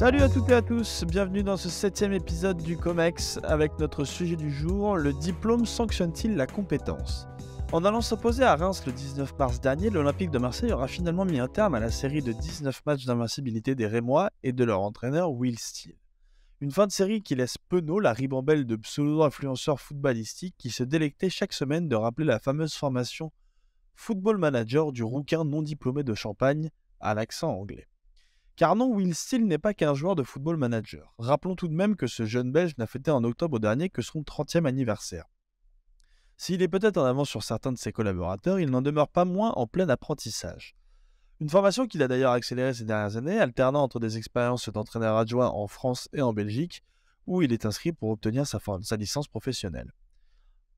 Salut à toutes et à tous, bienvenue dans ce 7e épisode du COMEX avec notre sujet du jour, le diplôme sanctionne-t-il la compétence? En allant s'opposer à Reims le 19 mars dernier, l'Olympique de Marseille aura finalement mis un terme à la série de 19 matchs d'invincibilité des Rémois et de leur entraîneur Will Steele. Une fin de série qui laisse penaud la ribambelle de pseudo-influenceurs footballistiques qui se délectaient chaque semaine de rappeler la fameuse formation Football Manager du rouquin non diplômé de Champagne à l'accent anglais. Car non, Will Steele n'est pas qu'un joueur de football manager. Rappelons tout de même que ce jeune Belge n'a fêté en octobre dernier que son 30e anniversaire. S'il est peut-être en avance sur certains de ses collaborateurs, il n'en demeure pas moins en plein apprentissage. Une formation qu'il a d'ailleurs accélérée ces dernières années, alternant entre des expériences d'entraîneur adjoint en France et en Belgique, où il est inscrit pour obtenir sa licence professionnelle.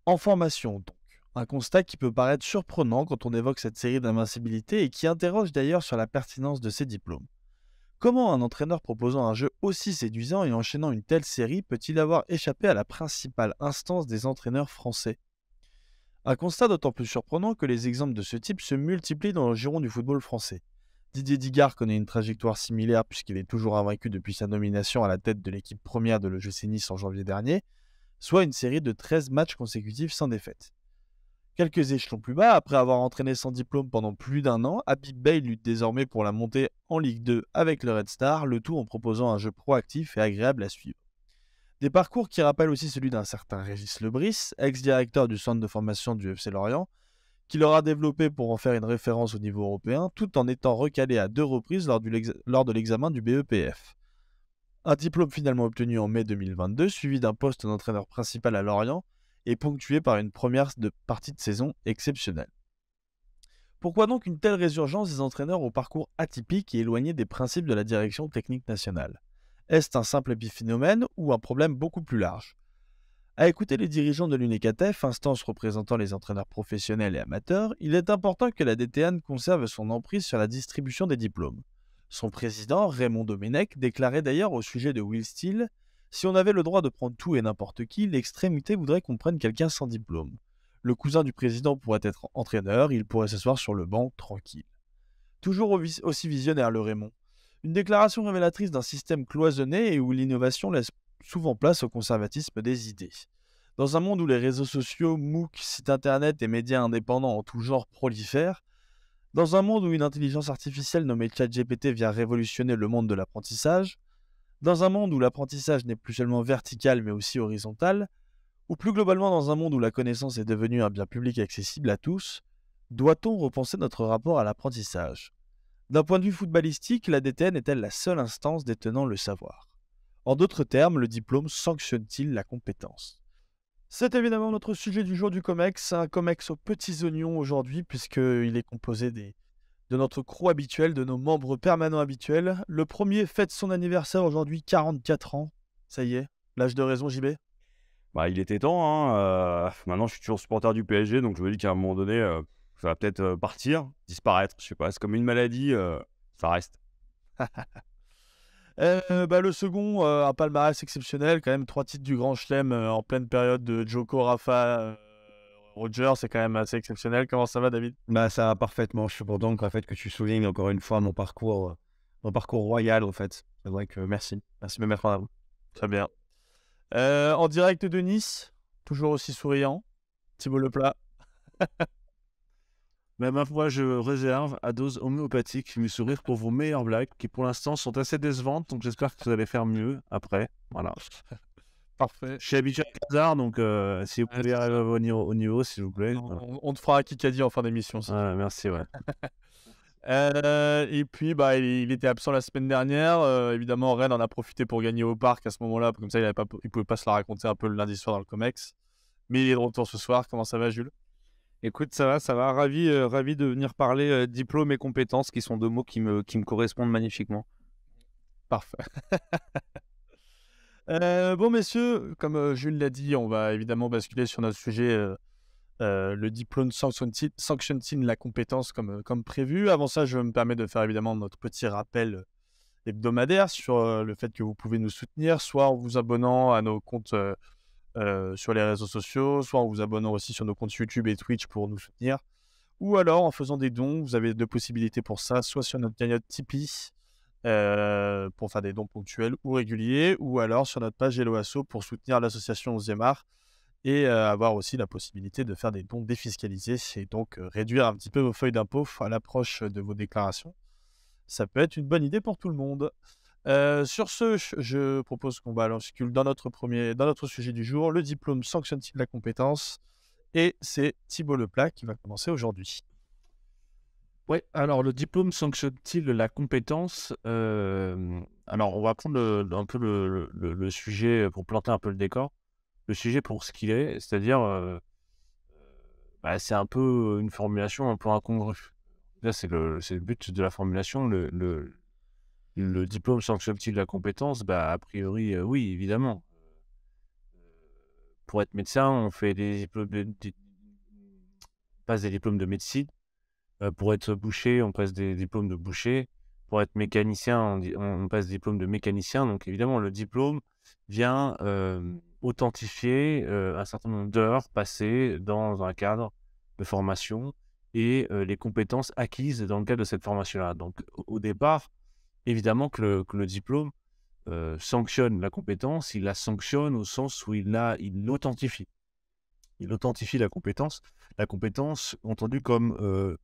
En formation donc, un constat qui peut paraître surprenant quand on évoque cette série d'invincibilité et qui interroge d'ailleurs sur la pertinence de ces diplômes. Comment un entraîneur proposant un jeu aussi séduisant et enchaînant une telle série peut-il avoir échappé à la principale instance des entraîneurs français? Un constat d'autant plus surprenant que les exemples de ce type se multiplient dans le giron du football français. Didier Digard connaît une trajectoire similaire puisqu'il est toujours invaincu depuis sa nomination à la tête de l'équipe première de l'OGC Nice en janvier dernier, soit une série de 13 matchs consécutifs sans défaite. Quelques échelons plus bas, après avoir entraîné sans diplôme pendant plus d'un an, Habib Beye lutte désormais pour la montée en Ligue 2 avec le Red Star, le tout en proposant un jeu proactif et agréable à suivre. Des parcours qui rappellent aussi celui d'un certain Régis Lebris, ex-directeur du centre de formation du FC Lorient, qui l'aura développé pour en faire une référence au niveau européen, tout en étant recalé à 2 reprises lors de l'examen du BEPF. Un diplôme finalement obtenu en mai 2022, suivi d'un poste d'entraîneur principal à Lorient, et ponctué par une première partie de saison exceptionnelle. Pourquoi donc une telle résurgence des entraîneurs au parcours atypique et éloigné des principes de la direction technique nationale? Est-ce un simple épiphénomène ou un problème beaucoup plus large? À écouter les dirigeants de l'UNECATEF, instance représentant les entraîneurs professionnels et amateurs, il est important que la DTN conserve son emprise sur la distribution des diplômes. Son président, Raymond Domenech, déclarait d'ailleurs au sujet de Will Steele: si on avait le droit de prendre tout et n'importe qui, l'extrémité voudrait qu'on prenne quelqu'un sans diplôme. Le cousin du président pourrait être entraîneur, il pourrait s'asseoir sur le banc tranquille. Toujours aussi visionnaire le Raymond. Une déclaration révélatrice d'un système cloisonné et où l'innovation laisse souvent place au conservatisme des idées. Dans un monde où les réseaux sociaux, MOOC, sites internet et médias indépendants en tout genre prolifèrent, dans un monde où une intelligence artificielle nommée ChatGPT vient révolutionner le monde de l'apprentissage, dans un monde où l'apprentissage n'est plus seulement vertical mais aussi horizontal, ou plus globalement dans un monde où la connaissance est devenue un bien public accessible à tous, doit-on repenser notre rapport à l'apprentissage? D'un point de vue footballistique, la DTN est-elle la seule instance détenant le savoir? En d'autres termes, le diplôme sanctionne-t-il la compétence? C'est évidemment notre sujet du jour du COMEX, un COMEX aux petits oignons aujourd'hui puisqu'il est composé de notre crew habituel, de nos membres permanents habituels. Le premier fête son anniversaire aujourd'hui, 44 ans. Ça y est, l'âge de raison, JB. Bah, il était temps, hein, maintenant je suis toujours supporter du PSG, donc je me dis qu'à un moment donné, ça va peut-être, partir, disparaître, je sais pas, c'est comme une maladie, ça reste. Le second, un palmarès exceptionnel, quand même 3 titres du Grand Chelem en pleine période de Djoko, Rafa, Roger, c'est quand même assez exceptionnel. Comment ça va, David? Bah, ça va parfaitement. Je suis content qu'en fait, que tu soulignes encore une fois mon parcours royal, en fait. C'est vrai que merci. Merci de me mettre en avant. Très bien. En direct de Nice, toujours aussi souriant, Thibaut Leplat. Mais ma foi, je réserve à dose homéopathique mes sourires pour vos meilleures blagues qui pour l'instant sont assez décevantes, donc j'espère que vous allez faire mieux après. Voilà. Parfait. Je suis habitué à Hazard, donc si vous pouvez arriver au niveau, s'il vous plaît. Voilà. On te fera un Kikadi en fin d'émission. Merci, ouais. Et puis, il était absent la semaine dernière. Évidemment, Rennes en a profité pour gagner au parc à ce moment-là. Comme ça, il pouvait pas se la raconter un peu le lundi soir dans le COMEX. Mais il est de retour ce soir. Comment ça va, Jules? Écoute, ça va. Ravi de venir parler diplôme et compétences, qui sont deux mots qui me correspondent magnifiquement. Parfait. Bon, messieurs, comme Jules l'a dit, on va évidemment basculer sur notre sujet. Le diplôme sanctionne-t-il la compétence comme prévu? Avant ça, je me permets de faire évidemment notre petit rappel hebdomadaire sur le fait que vous pouvez nous soutenir, soit en vous abonnant à nos comptes sur les réseaux sociaux, soit en vous abonnant aussi sur nos comptes YouTube et Twitch pour nous soutenir, ou alors en faisant des dons. Vous avez deux possibilités pour ça, soit sur notre cagnotte Tipeee, pour faire des dons ponctuels ou réguliers, ou alors sur notre page Hello Asso pour soutenir l'association 11e art et avoir aussi la possibilité de faire des dons défiscalisés et donc réduire un petit peu vos feuilles d'impôt à l'approche de vos déclarations. Ça peut être une bonne idée pour tout le monde. Sur ce, je propose qu'on bascule dans notre sujet du jour. Le diplôme sanctionne-t-il la compétence? Et c'est Thibaut Leplat qui va commencer aujourd'hui. Ouais, alors le diplôme sanctionne-t-il la compétence? Alors, on va prendre un peu le sujet pour planter un peu le décor. Le sujet pour ce qu'il est, c'est-à-dire, c'est un peu une formulation un peu incongrue. Là, c'est le but de la formulation. Le diplôme sanctionne-t-il la compétence? A priori, oui, évidemment. Pour être médecin, on fait des diplômes passe des diplômes de médecine. Pour être boucher, on passe des diplômes de boucher. Pour être mécanicien, on passe des diplômes de mécanicien. Donc évidemment, le diplôme vient authentifier un certain nombre d'heures passées dans un cadre de formation et les compétences acquises dans le cadre de cette formation-là. Donc au départ, évidemment que le diplôme sanctionne la compétence, il la sanctionne au sens où il l'authentifie. Il authentifie la compétence entendue comme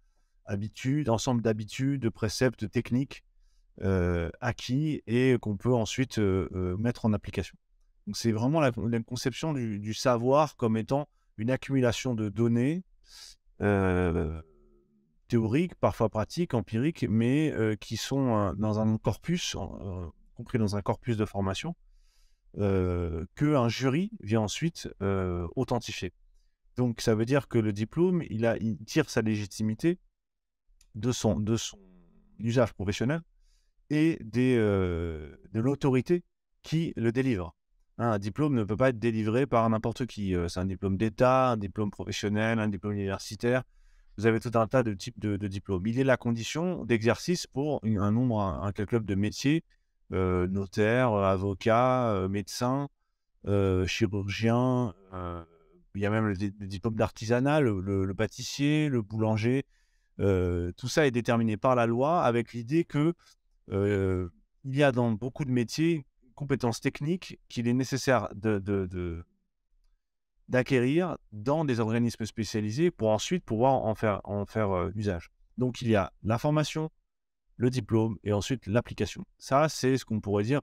ensemble d'habitudes, de préceptes, de techniques acquis et qu'on peut ensuite mettre en application. Donc c'est vraiment la conception du savoir comme étant une accumulation de données théoriques, parfois pratiques, empiriques, mais qui sont dans un corpus, compris dans un corpus de formation, qu'un jury vient ensuite authentifier. Donc ça veut dire que le diplôme, il tire sa légitimité de son usage professionnel et de l'autorité qui le délivre. Un diplôme ne peut pas être délivré par n'importe qui. C'est un diplôme d'État, un diplôme professionnel, un diplôme universitaire. Vous avez tout un tas de types de diplômes. Il est la condition d'exercice pour un club de métiers, notaire, avocat, médecin, chirurgien. Il y a même le diplôme d'artisanat, le pâtissier, le boulanger. Tout ça est déterminé par la loi avec l'idée que il y a dans beaucoup de métiers compétences techniques qu'il est nécessaire d'acquérir dans des organismes spécialisés pour ensuite pouvoir en faire usage. Donc il y a la formation, le diplôme et ensuite l'application. Ça, c'est ce qu'on pourrait dire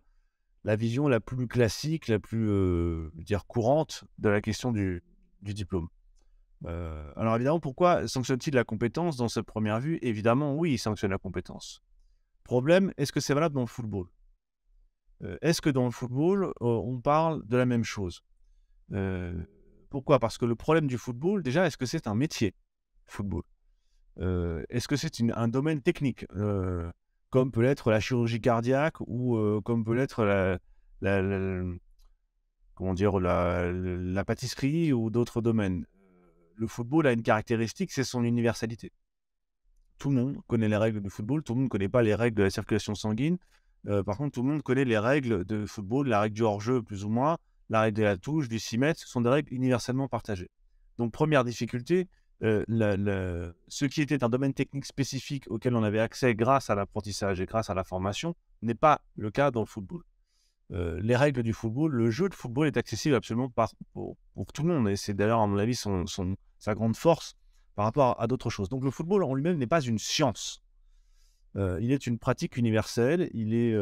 la vision la plus classique, la plus courante de la question du diplôme. Alors évidemment, pourquoi sanctionne-t-il la compétence dans cette première vue? Évidemment, oui, il sanctionne la compétence. Problème, est-ce que c'est valable dans le football? Est-ce que dans le football, on parle de la même chose? Pourquoi? Parce que le problème du football, déjà, est-ce que c'est un métier, football? Est-ce que c'est un domaine technique, comme peut l'être la chirurgie cardiaque ou comme peut l'être la pâtisserie ou d'autres domaines? Le football a une caractéristique, c'est son universalité. Tout le monde connaît les règles du football, tout le monde ne connaît pas les règles de la circulation sanguine. Par contre, tout le monde connaît les règles de football, la règle du hors-jeu plus ou moins, la règle de la touche, du 6 mètres, ce sont des règles universellement partagées. Donc, première difficulté, ce qui était un domaine technique spécifique auquel on avait accès grâce à l'apprentissage et grâce à la formation n'est pas le cas dans le football. Les règles du football, le jeu de football est accessible absolument pour tout le monde et c'est d'ailleurs à mon avis sa grande force par rapport à d'autres choses. Donc le football en lui-même n'est pas une science. Il est une pratique universelle, il est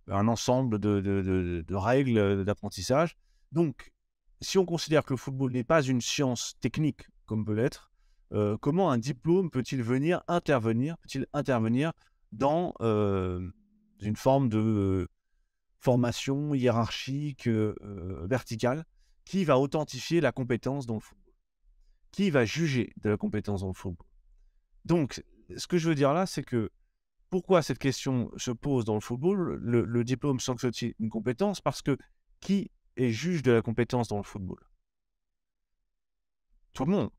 un ensemble de règles d'apprentissage. Donc si on considère que le football n'est pas une science technique comme peut l'être, comment un diplôme peut-il intervenir dans une forme de formation hiérarchique, verticale, qui va authentifier la compétence dans le football? Qui va juger de la compétence dans le football? Donc, ce que je veux dire là, c'est que pourquoi cette question se pose dans le football? Le diplôme sanctionne une compétence parce que qui est juge de la compétence dans le football? Tout le monde.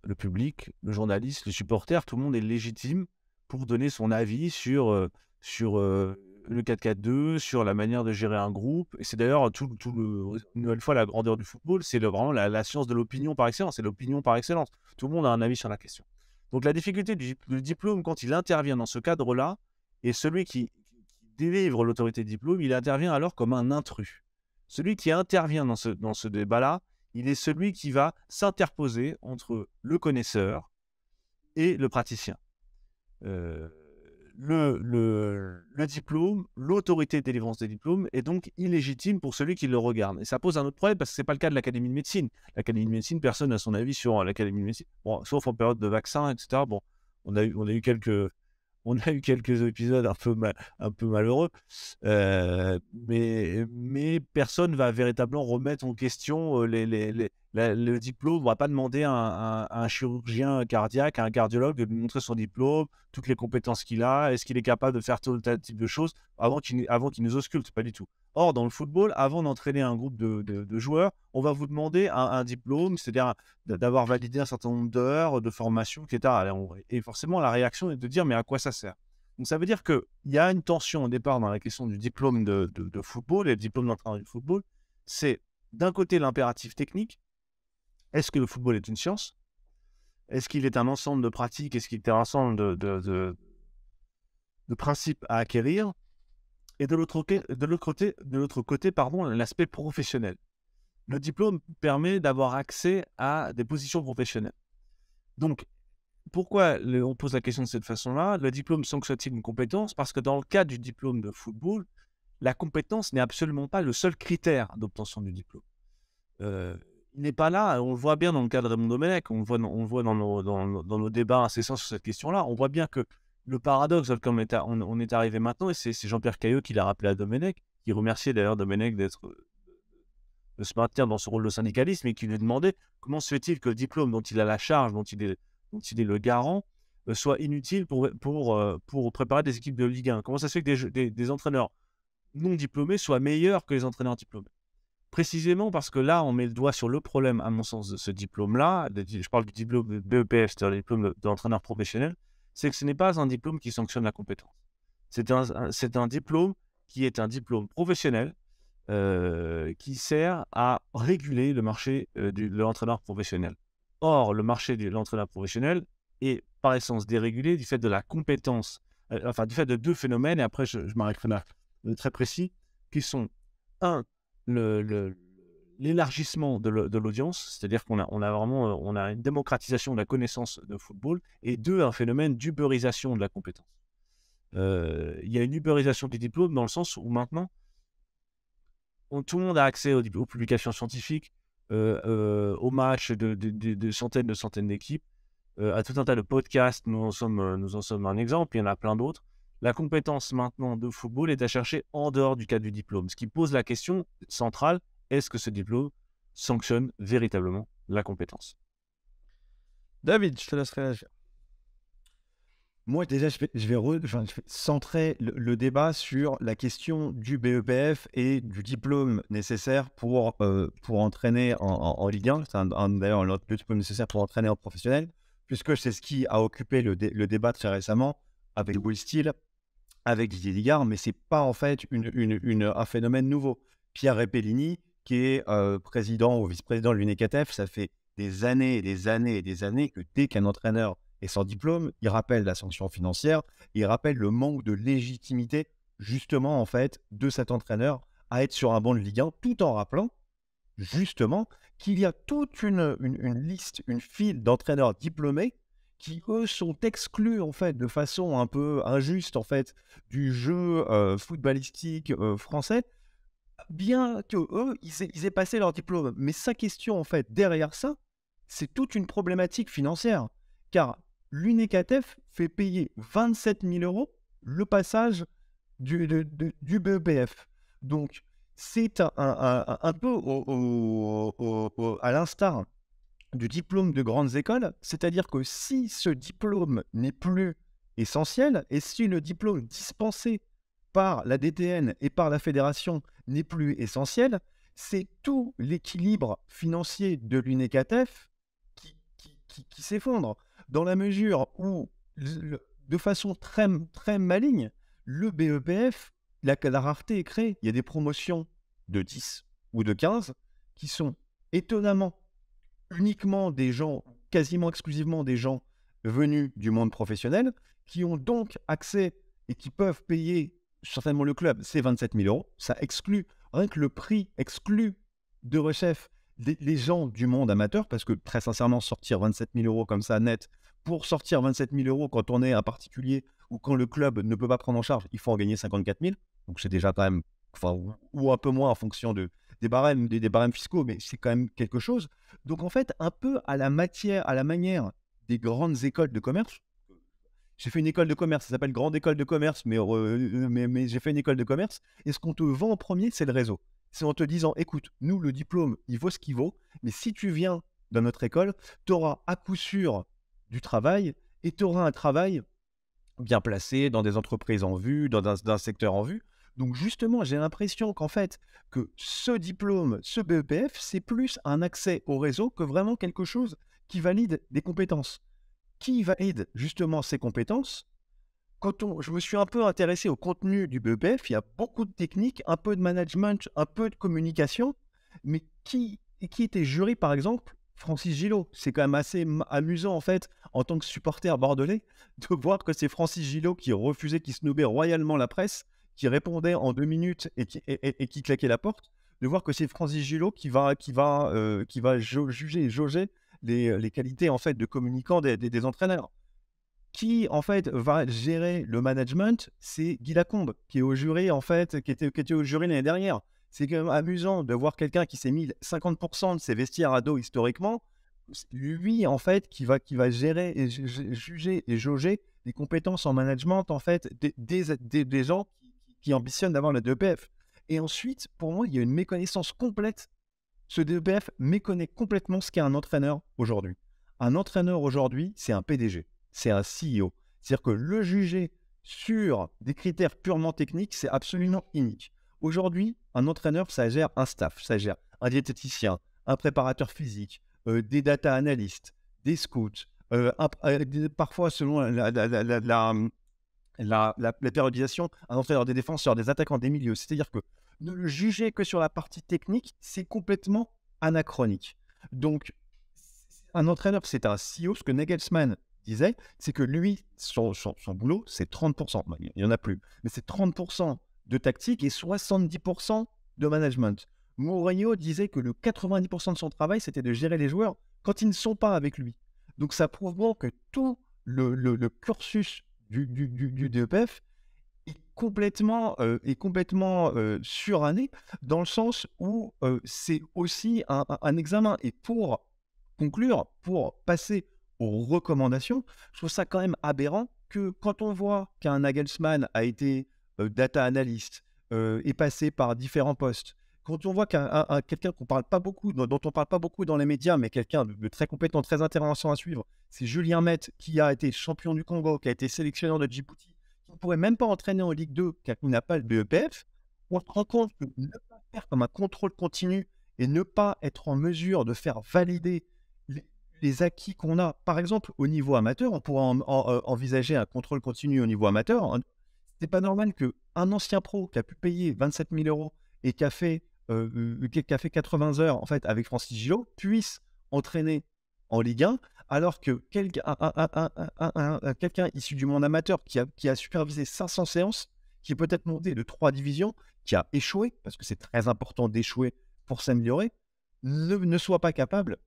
Le public, le journaliste, le supporter, tout le monde est légitime pour donner son avis sur le 4-4-2, sur la manière de gérer un groupe. Et c'est d'ailleurs une nouvelle fois la grandeur du football, c'est vraiment la science de l'opinion par excellence. C'est l'opinion par excellence. Tout le monde a un avis sur la question. Donc la difficulté du diplôme quand il intervient dans ce cadre-là est celui qui délivre l'autorité de diplôme, il intervient alors comme un intrus. Celui qui intervient dans ce débat-là, il est celui qui va s'interposer entre le connaisseur et le praticien. Le diplôme, l'autorité de délivrance des diplômes est donc illégitime pour celui qui le regarde. Et ça pose un autre problème parce que ce n'est pas le cas de l'Académie de médecine. L'Académie de médecine, personne n'a son avis sur l'Académie de médecine. Bon, sauf en période de vaccin, etc. Bon, on a eu quelques épisodes un peu malheureux, mais personne ne va véritablement remettre en question le diplôme. On ne va pas demander à un chirurgien cardiaque, à un cardiologue de lui montrer son diplôme, toutes les compétences qu'il a, est-ce qu'il est capable de faire tout tel type de choses avant qu'il nous ausculte, pas du tout. Or, dans le football, avant d'entraîner un groupe de joueurs, on va vous demander un diplôme, c'est-à-dire d'avoir validé un certain nombre d'heures de formation, etc. Et forcément, la réaction est de dire, mais à quoi ça sert? Donc, ça veut dire qu'il y a une tension au départ dans la question du diplôme de football et le diplôme d'entraîneur du football. C'est d'un côté l'impératif technique. Est-ce que le football est une science? Est-ce qu'il est un ensemble de pratiques? Est-ce qu'il est un ensemble de principes à acquérir? Et de l'autre côté, l'aspect professionnel. Le diplôme permet d'avoir accès à des positions professionnelles. Donc, pourquoi on pose la question de cette façon-là? Le diplôme sanctionne-t-il une compétence? Parce que dans le cas du diplôme de football, la compétence n'est absolument pas le seul critère d'obtention du diplôme. Il n'est pas là, on le voit bien dans le cas de Raymond Domenech, on le voit dans nos débats incessants sur cette question-là. On voit bien que le paradoxe auquel on est arrivé maintenant, et c'est Jean-Pierre Caillot qui l'a rappelé à Domenech, qui remerciait d'ailleurs Domenech de se maintenir dans ce rôle de syndicalisme et qui lui demandait comment se fait-il que le diplôme dont il a la charge, dont il est le garant, soit inutile pour préparer des équipes de Ligue 1. Comment ça se fait que des entraîneurs non diplômés soient meilleurs que les entraîneurs diplômés? Précisément parce que là, on met le doigt sur le problème, à mon sens, de ce diplôme-là. Je parle du diplôme de BEPF, c'est-à-dire le diplôme d'entraîneur professionnel. C'est que ce n'est pas un diplôme qui sanctionne la compétence. C'est un diplôme qui est un diplôme professionnel qui sert à réguler le marché de l'entraîneur professionnel. Or, le marché de l'entraîneur professionnel est par essence dérégulé du fait de la compétence, du fait de deux phénomènes, et après je m'arrêterai là, très précis, qui sont l'élargissement de l'audience, c'est-à-dire qu'on a vraiment une démocratisation de la connaissance de football, et deux, un phénomène d'ubérisation de la compétence. Il y a une ubérisation des diplômes dans le sens où maintenant, tout le monde a accès aux publications scientifiques, aux matchs de centaines d'équipes, à tout un tas de podcasts. Nous en sommes un exemple, il y en a plein d'autres. La compétence maintenant de football est à chercher en dehors du cadre du diplôme, ce qui pose la question centrale, est-ce que ce diplôme sanctionne véritablement la compétence? David, je te laisse réagir. Moi, déjà, je vais centrer le débat sur la question du BEPF et du diplôme nécessaire pour entraîner en Ligue 1. C'est d'ailleurs le diplôme nécessaire pour entraîner en professionnel, puisque c'est ce qui a occupé le débat très récemment avec Will Steele, avec Didier Ligard, mais ce n'est pas en fait un phénomène nouveau. Pierre Repellini, qui est président ou vice-président de l'UNECATF, ça fait des années et des années et des années que dès qu'un entraîneur est sans diplôme, il rappelle la sanction financière, il rappelle le manque de légitimité justement en fait de cet entraîneur à être sur un banc de Ligue 1, tout en rappelant justement qu'il y a toute une liste, une file d'entraîneurs diplômés qui, eux, sont exclus, en fait, de façon un peu injuste, en fait, du jeu footballistique français, bien qu'eux, ils aient passé leur diplôme. Mais sa question, en fait, derrière ça, c'est toute une problématique financière. Car l'UNECATF fait payer 27 000 € le passage du BEPF. Donc, c'est un peu à l'instar du diplôme de grandes écoles, c'est-à-dire que si ce diplôme n'est plus essentiel et si le diplôme dispensé par la DTN et par la fédération n'est plus essentiel, c'est tout l'équilibre financier de l'UNECATF qui s'effondre, dans la mesure où, de façon très, très maligne, le BEPF, la rareté est créée. Il y a des promotions de 10 ou de 15 qui sont étonnamment uniquement des gens, quasiment exclusivement des gens venus du monde professionnel, qui ont donc accès et qui peuvent payer certainement le club, c'est 27 000 euros. Ça exclut, rien que le prix exclut de Rechef les gens du monde amateur, parce que très sincèrement, sortir 27 000 euros comme ça net, pour sortir 27 000 euros quand on est un particulier ou quand le club ne peut pas prendre en charge, il faut en gagner 54 000. Donc c'est déjà quand même, enfin, ou un peu moins en fonction des barèmes, des barèmes fiscaux, mais c'est quand même quelque chose. Donc en fait, un peu à la manière des grandes écoles de commerce. J'ai fait une école de commerce, ça s'appelle Grande École de Commerce, mais j'ai fait une école de commerce. Et ce qu'on te vend en premier, c'est le réseau. C'est en te disant, écoute, nous, le diplôme, il vaut ce qu'il vaut, mais si tu viens dans notre école, tu auras à coup sûr du travail, et tu auras un travail bien placé dans des entreprises en vue, dans un secteur en vue. Donc justement, j'ai l'impression qu'en fait, que ce diplôme, ce BEPF, c'est plus un accès au réseau que vraiment quelque chose qui valide des compétences. Qui valide justement ces compétences? Je me suis un peu intéressé au contenu du BEPF, il y a beaucoup de techniques, un peu de management, un peu de communication, mais qui était jury, par exemple? Francis Gillot. C'est quand même assez amusant, en fait, en tant que supporter bordelais, de voir que c'est Francis Gillot qui refusait, qui snobait royalement la presse, qui répondait en 2 minutes et qui claquait la porte, de voir que c'est Francis Gillot qui va juger et jauger les qualités, en fait, de communicant des entraîneurs. Qui, en fait, va gérer le management, c'est Guy Lacombe, qui est au jury, en fait, qui était au jury l'année dernière. C'est quand même amusant de voir quelqu'un qui s'est mis 50% de ses vestiaires à dos historiquement. C'est lui, en fait, qui va gérer et juger et jauger les compétences en management, en fait, des gens qui ambitionnent d'avoir le DEPF. Et ensuite, pour moi, il y a une méconnaissance complète. Ce DEPF méconnaît complètement ce qu'est un entraîneur aujourd'hui. Un entraîneur aujourd'hui, c'est un PDG, c'est un CEO. C'est-à-dire que le juger sur des critères purement techniques, c'est absolument unique. Aujourd'hui, un entraîneur, ça gère un staff, ça gère un diététicien, un préparateur physique, des data analystes, des scouts, parfois selon la périodisation, un entraîneur des défenseurs, des attaquants, des milieux. C'est-à-dire que ne le juger que sur la partie technique, c'est complètement anachronique. Donc, un entraîneur, c'est un CEO. Ce que Nagelsmann disait, c'est que lui, son boulot, c'est 30%. Bah, il n'y en a plus. Mais c'est 30% de tactique et 70% de management. Mourinho disait que le 90% de son travail, c'était de gérer les joueurs quand ils ne sont pas avec lui. Donc, ça prouve bien que tout le cursus du DEPF est complètement suranné, dans le sens où c'est aussi un examen. Et pour conclure, pour passer aux recommandations, je trouve ça quand même aberrant que quand on voit qu'un Nagelsmann a été data analyst, est passé par différents postes, quand on voit quelqu'un dont on parle pas beaucoup dans les médias, mais quelqu'un de très compétent, très intéressant à suivre, c'est Julien Mette, qui a été champion du Congo, qui a été sélectionneur de Djibouti, qui ne pourrait même pas entraîner en Ligue 2, car il n'a pas le BEPF. On se rend compte que ne pas faire comme un contrôle continu et ne pas être en mesure de faire valider les acquis qu'on a, par exemple, au niveau amateur, on pourrait envisager un contrôle continu au niveau amateur. C'est pas normal qu'un ancien pro qui a pu payer 27 000 euros et qui a fait 80 heures en fait avec Francis Gillot puisse entraîner en Ligue 1, alors que quelqu'un issu du monde amateur qui a supervisé 500 séances, qui est peut-être monté de 3 divisions, qui a échoué, parce que c'est très important d'échouer pour s'améliorer, ne soit pas capable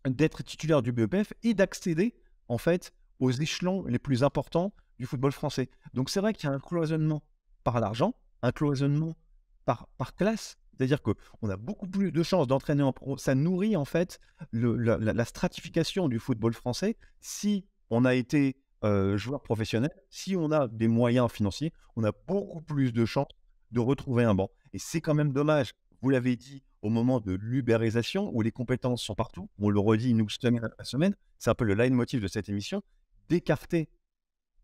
d'être titulaire du BEPF et d'accéder en fait aux échelons les plus importants du football français. Donc c'est vrai qu'il y a un cloisonnement par l'argent, un cloisonnement par classe, c'est-à-dire qu'on a beaucoup plus de chances d'entraîner en pro. Ça nourrit en fait la stratification du football français. Si on a été joueur professionnel, si on a des moyens financiers, on a beaucoup plus de chances de retrouver un banc. Et c'est quand même dommage, vous l'avez dit, au moment de l'ubérisation, où les compétences sont partout, on le redit nous semaine à semaine, c'est un peu le leitmotiv de cette émission, d'écarter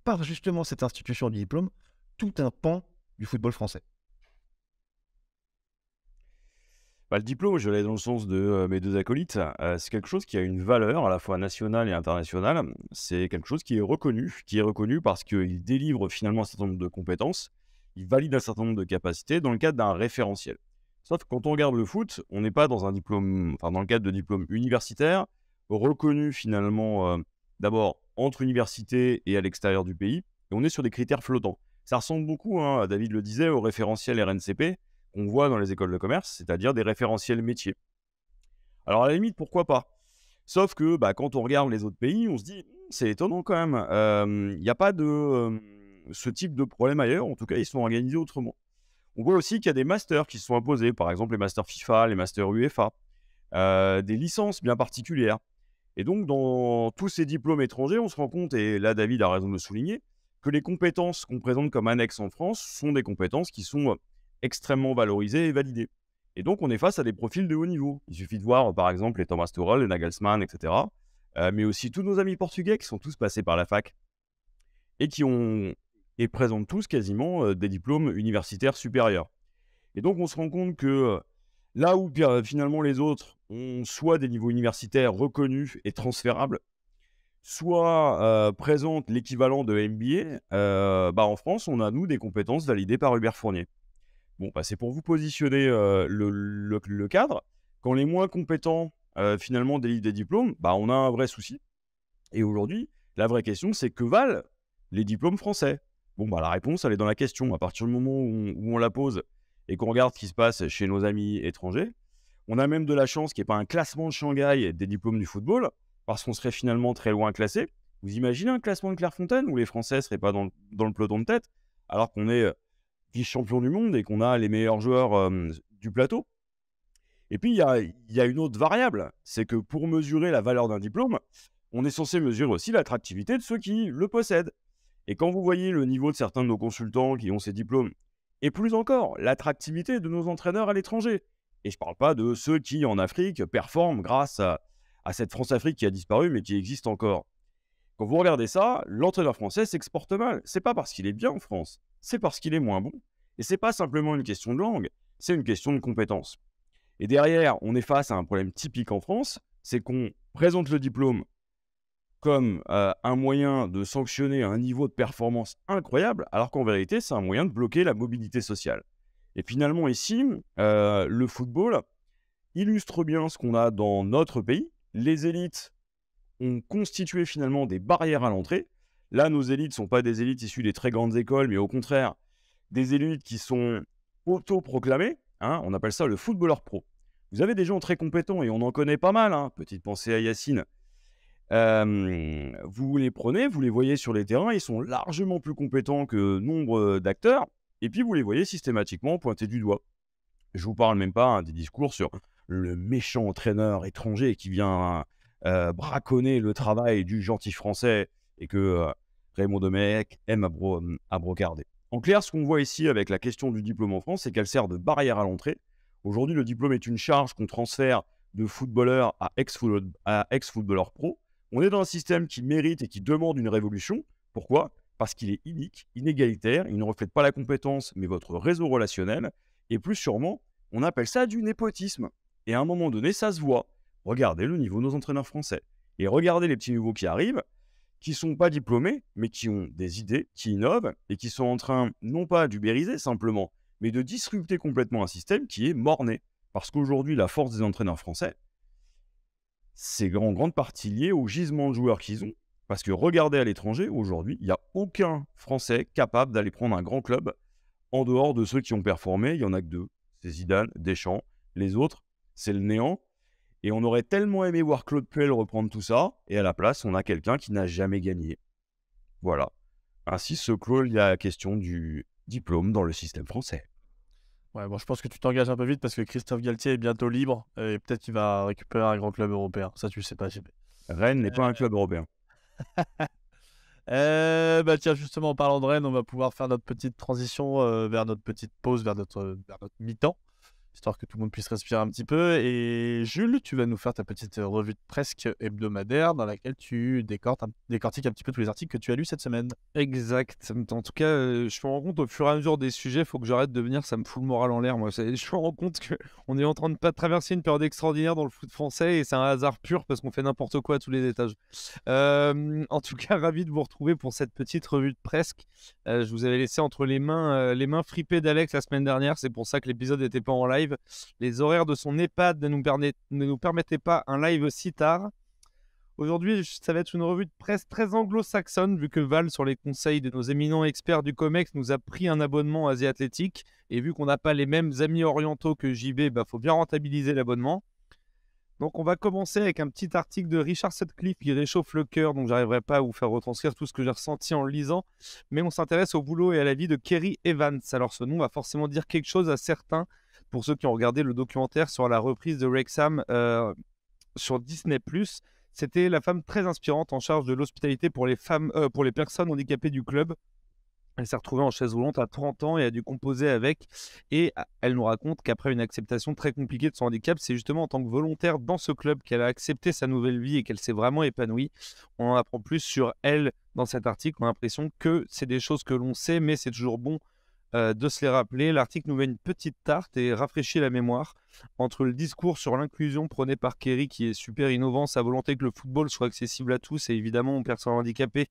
par justement cette institution du diplôme tout un pan du football français. Bah, le diplôme, je l'ai dans le sens de mes deux acolytes, c'est quelque chose qui a une valeur à la fois nationale et internationale. C'est quelque chose qui est reconnu parce qu'il délivre finalement un certain nombre de compétences, il valide un certain nombre de capacités dans le cadre d'un référentiel. Sauf que quand on regarde le foot, on n'est pas dans un diplôme, enfin dans le cadre de diplômes universitaires, reconnus finalement d'abord entre universités et à l'extérieur du pays, et on est sur des critères flottants. Ça ressemble beaucoup, hein, David le disait, au référentiel RNCP qu'on voit dans les écoles de commerce, c'est-à-dire des référentiels métiers. Alors à la limite, pourquoi pas? Sauf que quand on regarde les autres pays, on se dit, c'est étonnant quand même, il n'y a pas de ce type de problème ailleurs, en tout cas ils sont organisés autrement. On voit aussi qu'il y a des masters qui se sont imposés, par exemple les masters FIFA, les masters UEFA, des licences bien particulières. Et donc, dans tous ces diplômes étrangers, on se rend compte, et là David a raison de le souligner, que les compétences qu'on présente comme annexes en France sont des compétences qui sont extrêmement valorisées et validées. Et donc, on est face à des profils de haut niveau. Il suffit de voir, par exemple, les Thomas Tuchel, les Nagelsmann, etc. Mais aussi tous nos amis portugais qui sont tous passés par la fac et et présentent tous quasiment des diplômes universitaires supérieurs. Et donc, on se rend compte que là où finalement les autres ont soit des niveaux universitaires reconnus et transférables, soit présentent l'équivalent de MBA, en France, on a, nous, des compétences validées par Hubert Fournier. Bon, c'est pour vous positionner le cadre. Quand les moins compétents, finalement, délivrent des diplômes, on a un vrai souci. Et aujourd'hui, la vraie question, c'est que valent les diplômes français? Bon, la réponse, elle est dans la question. À partir du moment où on la pose et qu'on regarde ce qui se passe chez nos amis étrangers, on a même de la chance qu'il n'y ait pas un classement de Shanghai des diplômes du football, parce qu'on serait finalement très loin classé. Vous imaginez un classement de Clairefontaine où les Français ne seraient pas dans le peloton de tête, alors qu'on est vice-champion du monde et qu'on a les meilleurs joueurs du plateau? Et puis, il y a une autre variable, c'est que pour mesurer la valeur d'un diplôme, on est censé mesurer aussi l'attractivité de ceux qui le possèdent. Et quand vous voyez le niveau de certains de nos consultants qui ont ces diplômes, et plus encore, l'attractivité de nos entraîneurs à l'étranger, et je ne parle pas de ceux qui, en Afrique, performent grâce à cette France-Afrique qui a disparu, mais qui existe encore. Quand vous regardez ça, l'entraîneur français s'exporte mal. C'est pas parce qu'il est bien en France, c'est parce qu'il est moins bon. Et c'est pas simplement une question de langue, c'est une question de compétence. Et derrière, on est face à un problème typique en France, c'est qu'on présente le diplôme comme un moyen de sanctionner un niveau de performance incroyable, alors qu'en vérité, c'est un moyen de bloquer la mobilité sociale. Et finalement, ici, le football illustre bien ce qu'on a dans notre pays. Les élites ont constitué finalement des barrières à l'entrée. Là, nos élites ne sont pas des élites issues des très grandes écoles, mais au contraire, des élites qui sont autoproclamées. On appelle ça le footballeur pro. Vous avez des gens très compétents, et on en connaît pas mal. Petite pensée à Yacine. Vous les prenez, vous les voyez sur les terrains, ils sont largement plus compétents que nombre d'acteurs, et puis vous les voyez systématiquement pointer du doigt. Je vous parle même pas des discours sur le méchant entraîneur étranger qui vient braconner le travail du gentil français et que Raymond Domenech aime à brocarder. En clair, ce qu'on voit ici avec la question du diplôme en France, c'est qu'elle sert de barrière à l'entrée. Aujourd'hui, le diplôme est une charge qu'on transfère de footballeur à ex-footballeur pro. On est dans un système qui mérite et qui demande une révolution. Pourquoi? Parce qu'il est inique, inégalitaire, il ne reflète pas la compétence, mais votre réseau relationnel. Et plus sûrement, on appelle ça du népotisme. Et à un moment donné, ça se voit. Regardez le niveau de nos entraîneurs français. Et regardez les petits nouveaux qui arrivent, qui ne sont pas diplômés, mais qui ont des idées, qui innovent, et qui sont en train, non pas d'ubériser simplement, mais de disrupter complètement un système qui est mort-né. Parce qu'aujourd'hui, la force des entraîneurs français, c'est en grande partie lié au gisement de joueurs qu'ils ont. Parce que regardez à l'étranger, aujourd'hui, il n'y a aucun Français capable d'aller prendre un grand club en dehors de ceux qui ont performé. Il n'y en a que deux. C'est Zidane, Deschamps. Les autres, c'est le néant. Et on aurait tellement aimé voir Claude Puel reprendre tout ça. Et à la place, on a quelqu'un qui n'a jamais gagné. Voilà. Ainsi se clôt la question du diplôme dans le système français. Ouais, bon, je pense que tu t'engages un peu vite parce que Christophe Galtier est bientôt libre et peut-être qu'il va récupérer un grand club européen. Ça, tu le sais pas, JB. Rennes n'est pas un club européen. Tiens, justement, en parlant de Rennes, on va pouvoir faire notre petite transition vers notre petite pause, vers notre mi-temps, histoire que tout le monde puisse respirer un petit peu. Et Jules, tu vas nous faire ta petite revue de presse hebdomadaire dans laquelle tu décortiques un petit peu tous les articles que tu as lus cette semaine. Exact. En tout cas, je me rends compte au fur et à mesure des sujets, il faut que j'arrête de venir, ça me fout le moral en l'air. Moi, je me rends compte qu'on est en train de traverser une période extraordinaire dans le foot français et c'est un hasard pur parce qu'on fait n'importe quoi à tous les étages. En tout cas, ravi de vous retrouver pour cette petite revue de presse. Je vous avais laissé entre les mains fripées d'Alex la semaine dernière, c'est pour ça que l'épisode n'était pas en live. Les horaires de son EHPAD ne nous permettaient pas un live si tard. Aujourd'hui, ça va être une revue de presse très anglo-saxonne, vu que Val, sur les conseils de nos éminents experts du COMEX, nous a pris un abonnement Asie Athlétique. Et vu qu'on n'a pas les mêmes amis orientaux que JB, faut bien rentabiliser l'abonnement. Donc on va commencer avec un petit article de Richard Sutcliffe qui réchauffe le cœur, donc j'arriverai pas à vous faire retranscrire tout ce que j'ai ressenti en le lisant, mais on s'intéresse au boulot et à la vie de Kerry Evans. Alors ce nom va forcément dire quelque chose à certains, pour ceux qui ont regardé le documentaire sur la reprise de Wrexham sur Disney+. C'était la femme très inspirante en charge de l'hospitalité pour les personnes handicapées du club. Elle s'est retrouvée en chaise roulante à 30 ans et a dû composer avec. Et elle nous raconte qu'après une acceptation très compliquée de son handicap, c'est justement en tant que volontaire dans ce club qu'elle a accepté sa nouvelle vie et qu'elle s'est vraiment épanouie. On en apprend plus sur elle dans cet article. On a l'impression que c'est des choses que l'on sait, mais c'est toujours bon de se les rappeler. L'article nous met une petite tarte et rafraîchit la mémoire entre le discours sur l'inclusion prôné par Kerry, qui est super innovant, sa volonté que le football soit accessible à tous et évidemment aux personnes handicapées,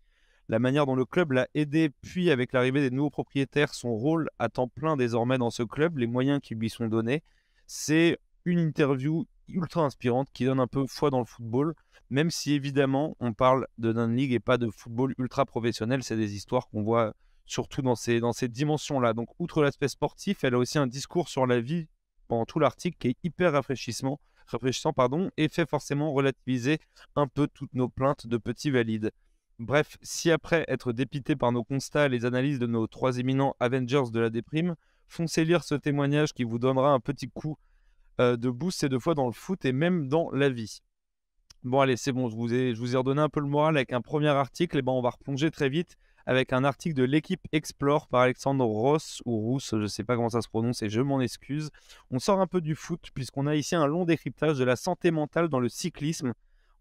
la manière dont le club l'a aidé, puis avec l'arrivée des nouveaux propriétaires, son rôle à temps plein désormais dans ce club, les moyens qui lui sont donnés. C'est une interview ultra inspirante qui donne un peu foi dans le football, même si évidemment on parle de Nun League et pas de football ultra professionnel. C'est des histoires qu'on voit surtout dans ces dimensions-là. Donc outre l'aspect sportif, elle a aussi un discours sur la vie pendant tout l'article qui est hyper rafraîchissant, et fait forcément relativiser un peu toutes nos plaintes de petits valides. Bref, si après être dépité par nos constats et les analyses de nos trois éminents Avengers de la déprime, foncez lire ce témoignage qui vous donnera un petit coup de boost cette fois dans le foot et même dans la vie. Bon allez, c'est bon, je vous ai redonné un peu le moral avec un premier article, et on va replonger très vite avec un article de l'équipe Explore par Alexandre Ross, ou Rousse, je ne sais pas comment ça se prononce et je m'en excuse. On sort un peu du foot puisqu'on a ici un long décryptage de la santé mentale dans le cyclisme.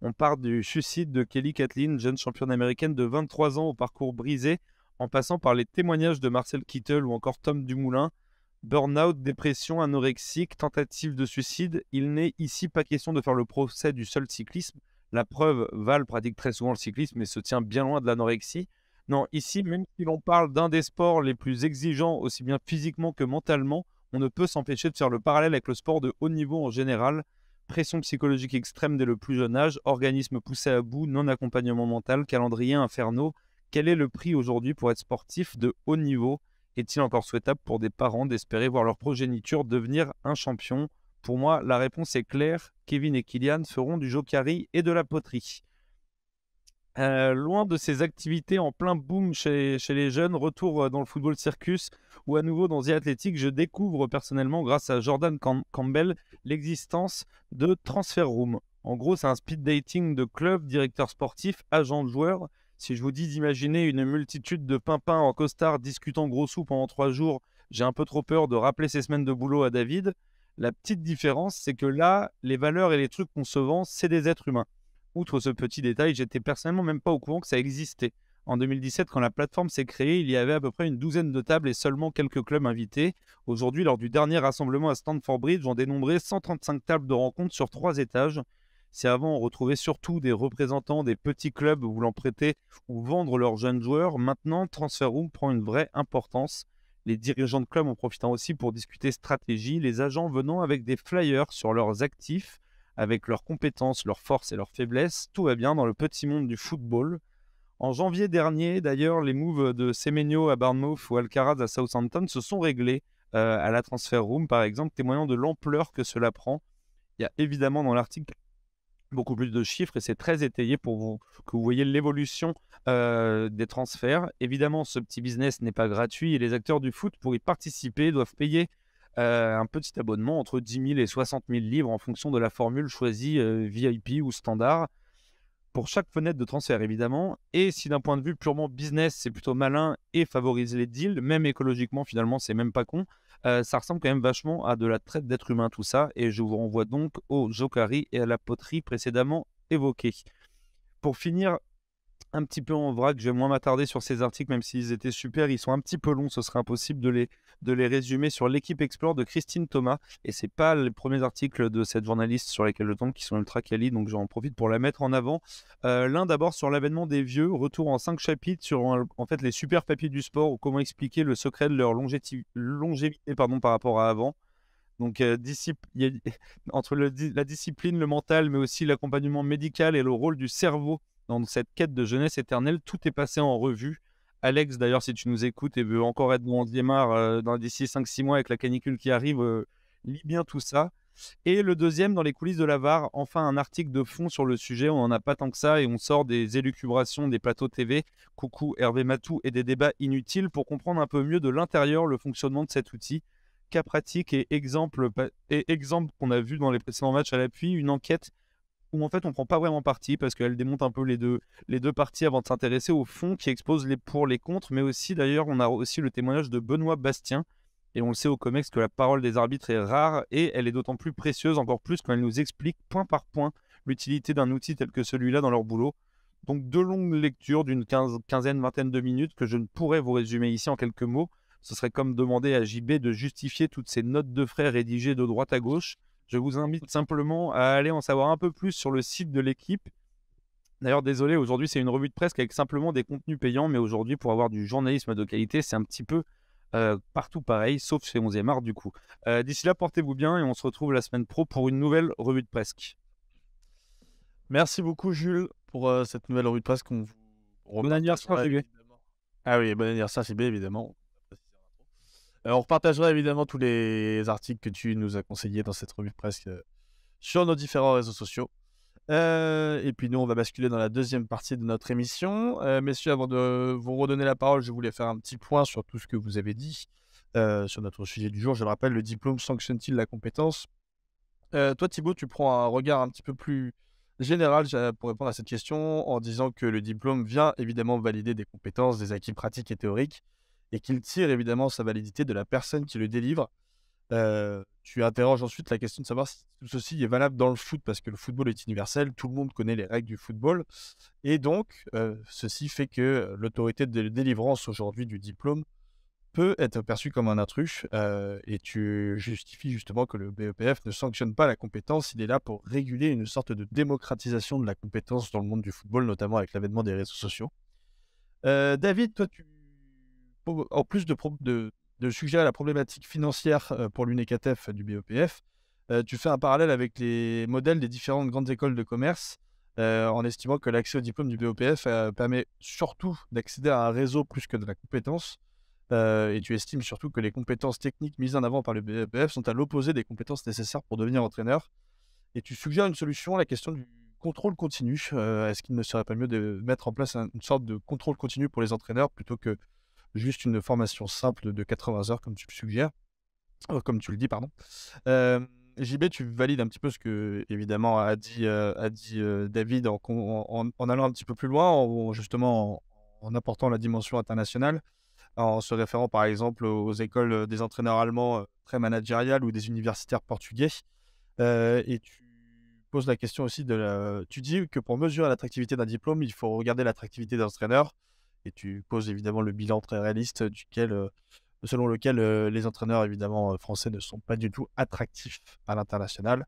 On part du suicide de Kelly Catlin, jeune championne américaine de 23 ans au parcours brisé, en passant par les témoignages de Marcel Kittel ou encore Tom Dumoulin. Burnout, dépression, anorexique, tentative de suicide. Il n'est ici pas question de faire le procès du seul cyclisme. La preuve, Val pratique très souvent le cyclisme et se tient bien loin de l'anorexie. Non, ici, même si l'on parle d'un des sports les plus exigeants, aussi bien physiquement que mentalement, on ne peut s'empêcher de faire le parallèle avec le sport de haut niveau en général. Pression psychologique extrême dès le plus jeune âge, organisme poussé à bout, non-accompagnement mental, calendrier infernaux. Quel est le prix aujourd'hui pour être sportif de haut niveau ? Est-il encore souhaitable pour des parents d'espérer voir leur progéniture devenir un champion ? Pour moi, la réponse est claire. Kevin et Kylian feront du jokari et de la poterie. Loin de ces activités en plein boom chez les jeunes, retour dans le football circus ou à nouveau dans The Athletic, je découvre personnellement, grâce à Jordan Campbell, l'existence de Transfer Room. En gros, c'est un speed dating de club, directeur sportif, agent de joueur. Si je vous dis d'imaginer une multitude de pimpins en costard discutant gros sous pendant 3 jours, j'ai un peu trop peur de rappeler ces semaines de boulot à David. La petite différence, c'est que là, les valeurs et les trucs qu'on se vend, c'est des êtres humains. Outre ce petit détail, j'étais personnellement même pas au courant que ça existait. En 2017, quand la plateforme s'est créée, il y avait à peu près une douzaine de tables et seulement quelques clubs invités. Aujourd'hui, lors du dernier rassemblement à Stamford Bridge, on dénombrait 135 tables de rencontres sur 3 étages. Si avant on retrouvait surtout des représentants des petits clubs voulant prêter ou vendre leurs jeunes joueurs, maintenant Transfer Room prend une vraie importance. Les dirigeants de clubs en profitant aussi pour discuter stratégie, les agents venant avec des flyers sur leurs actifs, avec leurs compétences, leurs forces et leurs faiblesses. Tout va bien dans le petit monde du football. En janvier dernier, d'ailleurs, les moves de Semenyo à Bournemouth ou Alcaraz à Southampton se sont réglés à la Transfer Room, par exemple, témoignant de l'ampleur que cela prend. Il y a évidemment dans l'article beaucoup plus de chiffres et c'est très étayé pour que vous voyez l'évolution des transferts. Évidemment, ce petit business n'est pas gratuit et les acteurs du foot, pour y participer, doivent payer un petit abonnement entre 10 000 et 60 000 livres en fonction de la formule choisie, VIP ou standard, pour chaque fenêtre de transfert évidemment. Et si d'un point de vue purement business, c'est plutôt malin et favorise les deals, même écologiquement finalement, c'est même pas con, ça ressemble quand même vachement à de la traite d'êtres humains tout ça, et je vous renvoie donc au jokari et à la poterie précédemment évoqués. Pour finir, un petit peu en vrac, je vais moins m'attarder sur ces articles, même s'ils étaient super, ils sont un petit peu longs, ce serait impossible de les résumer, sur l'équipe Explore de Christine Thomas, et c'est pas les premiers articles de cette journaliste sur lesquels je tombe qui sont ultra quali, donc j'en profite pour la mettre en avant. L'un d'abord sur l'avènement des vieux, retour en 5 chapitres sur en fait les super papiers du sport, ou comment expliquer le secret de leur longévité par rapport à avant. Donc, entre la discipline, le mental, mais aussi l'accompagnement médical et le rôle du cerveau dans cette quête de jeunesse éternelle, tout est passé en revue. Alex, d'ailleurs, si tu nous écoutes et veux encore être dans Diemar d'ici 5-6 mois avec la canicule qui arrive, lis bien tout ça. Et le deuxième, dans les coulisses de la VAR, enfin un article de fond sur le sujet. On n'en a pas tant que ça et on sort des élucubrations des plateaux TV, coucou Hervé Matou, et des débats inutiles pour comprendre un peu mieux de l'intérieur le fonctionnement de cet outil. Cas pratique et exemple qu'on a vu dans les précédents matchs à l'appui, une enquête où en fait on prend pas vraiment parti parce qu'elle démonte un peu les deux parties avant de s'intéresser au fond qui expose les pour, les contre, mais aussi d'ailleurs on a aussi le témoignage de Benoît Bastien. Et on le sait au COMEX que la parole des arbitres est rare et elle est d'autant plus précieuse, encore plus quand elle nous explique point par point l'utilité d'un outil tel que celui-là dans leur boulot. Donc 2 longues lectures d'une quinzaine, vingtaine de minutes que je ne pourrais vous résumer ici en quelques mots. Ce serait comme demander à JB de justifier toutes ces notes de frais rédigées de droite à gauche. Je vous invite simplement à aller en savoir un peu plus sur le site de l'équipe. D'ailleurs, désolé, aujourd'hui c'est une revue de presse avec simplement des contenus payants, mais aujourd'hui pour avoir du journalisme de qualité, c'est un petit peu partout pareil, sauf chez 11e art du coup. D'ici là, portez-vous bien et on se retrouve la semaine pro pour une nouvelle revue de presse. Merci beaucoup, Jules, pour cette nouvelle revue de presse qu'on vous Bon anniversaire, repartagera, JB. évidemment. Ah oui, bon anniversaire, JB, évidemment. On repartagera évidemment tous les articles que tu nous as conseillés dans cette revue de presse sur nos différents réseaux sociaux. Et puis nous, on va basculer dans la deuxième partie de notre émission. Messieurs, avant de vous redonner la parole, je voulais faire un petit point sur tout ce que vous avez dit sur notre sujet du jour. Je le rappelle, le diplôme sanctionne-t-il la compétence? Toi, Thibaut, tu prends un regard un petit peu plus général pour répondre à cette question en disant que le diplôme vient évidemment valider des compétences, des acquis pratiques et théoriques et qu'il tire évidemment sa validité de la personne qui le délivre. Tu interroges ensuite la question de savoir si tout ceci est valable dans le foot, parce que le football est universel, tout le monde connaît les règles du football, et donc ceci fait que l'autorité de délivrance aujourd'hui du diplôme peut être perçue comme un intrus, et tu justifies justement que le BEPF ne sanctionne pas la compétence, il est là pour réguler une sorte de démocratisation de la compétence dans le monde du football, notamment avec l'avènement des réseaux sociaux. David, toi, en plus de suggérer la problématique financière pour l'UNECATEF du BEPF, tu fais un parallèle avec les modèles des différentes grandes écoles de commerce en estimant que l'accès au diplôme du BEPF permet surtout d'accéder à un réseau plus que de la compétence. Et tu estimes surtout que les compétences techniques mises en avant par le BEPF sont à l'opposé des compétences nécessaires pour devenir entraîneur. Et tu suggères une solution à la question du contrôle continu. Est-ce qu'il ne serait pas mieux de mettre en place une sorte de contrôle continu pour les entraîneurs plutôt que juste une formation simple de 80 heures, comme tu le suggères, comme tu le dis, pardon. JB, tu valides un petit peu ce que, évidemment, a dit David en allant un petit peu plus loin, justement en apportant la dimension internationale, en se référant par exemple aux écoles des entraîneurs allemands très managériales ou des universitaires portugais. Et tu poses la question aussi tu dis que pour mesurer l'attractivité d'un diplôme, il faut regarder l'attractivité d'un entraîneur. Et tu poses évidemment le bilan très réaliste selon lequel les entraîneurs évidemment français ne sont pas du tout attractifs à l'international.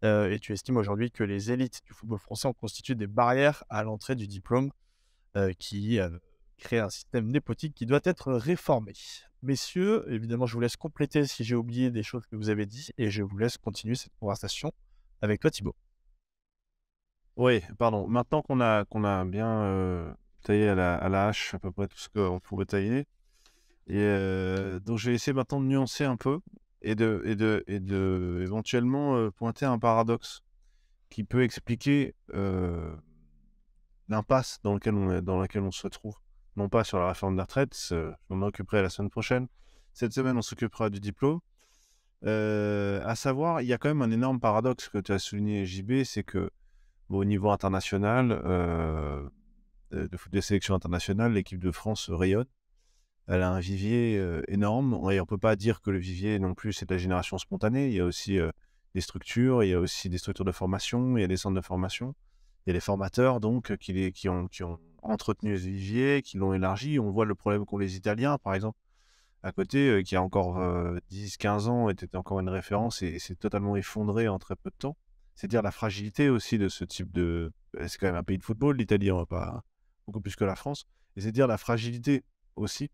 Et tu estimes aujourd'hui que les élites du football français ont constitué des barrières à l'entrée du diplôme qui crée un système népotique qui doit être réformé. Messieurs, évidemment, je vous laisse compléter si j'ai oublié des choses que vous avez dit et je vous laisse continuer cette conversation avec toi, Thibaut. Oui, pardon. Maintenant qu'on a bien taillé à la hache à peu près tout ce qu'on pouvait tailler, et donc je vais essayer maintenant de nuancer un peu et de éventuellement pointer un paradoxe qui peut expliquer l'impasse dans laquelle on se retrouve. Non pas sur la réforme des retraites, on en occuperai la semaine prochaine. Cette semaine, on s'occupera du diplôme. À savoir, il y a quand même un énorme paradoxe que tu as souligné, JB, c'est que au niveau international, des sélections internationales, l'équipe de France rayonne. Elle a un vivier énorme. Et on ne peut pas dire que le vivier non plus, c'est de la génération spontanée. Il y a aussi des structures, il y a aussi des structures de formation, il y a des centres de formation. Il y a les formateurs donc qui ont entretenu ce vivier, qui l'ont élargi. On voit le problème qu'ont les Italiens, par exemple, à côté, qui a encore 10-15 ans était encore une référence et s'est totalement effondré en très peu de temps. C'est dire la fragilité aussi de ce type de... C'est quand même un pays de football, l'Italie, on va pas beaucoup plus que la France. Et c'est dire la fragilité aussi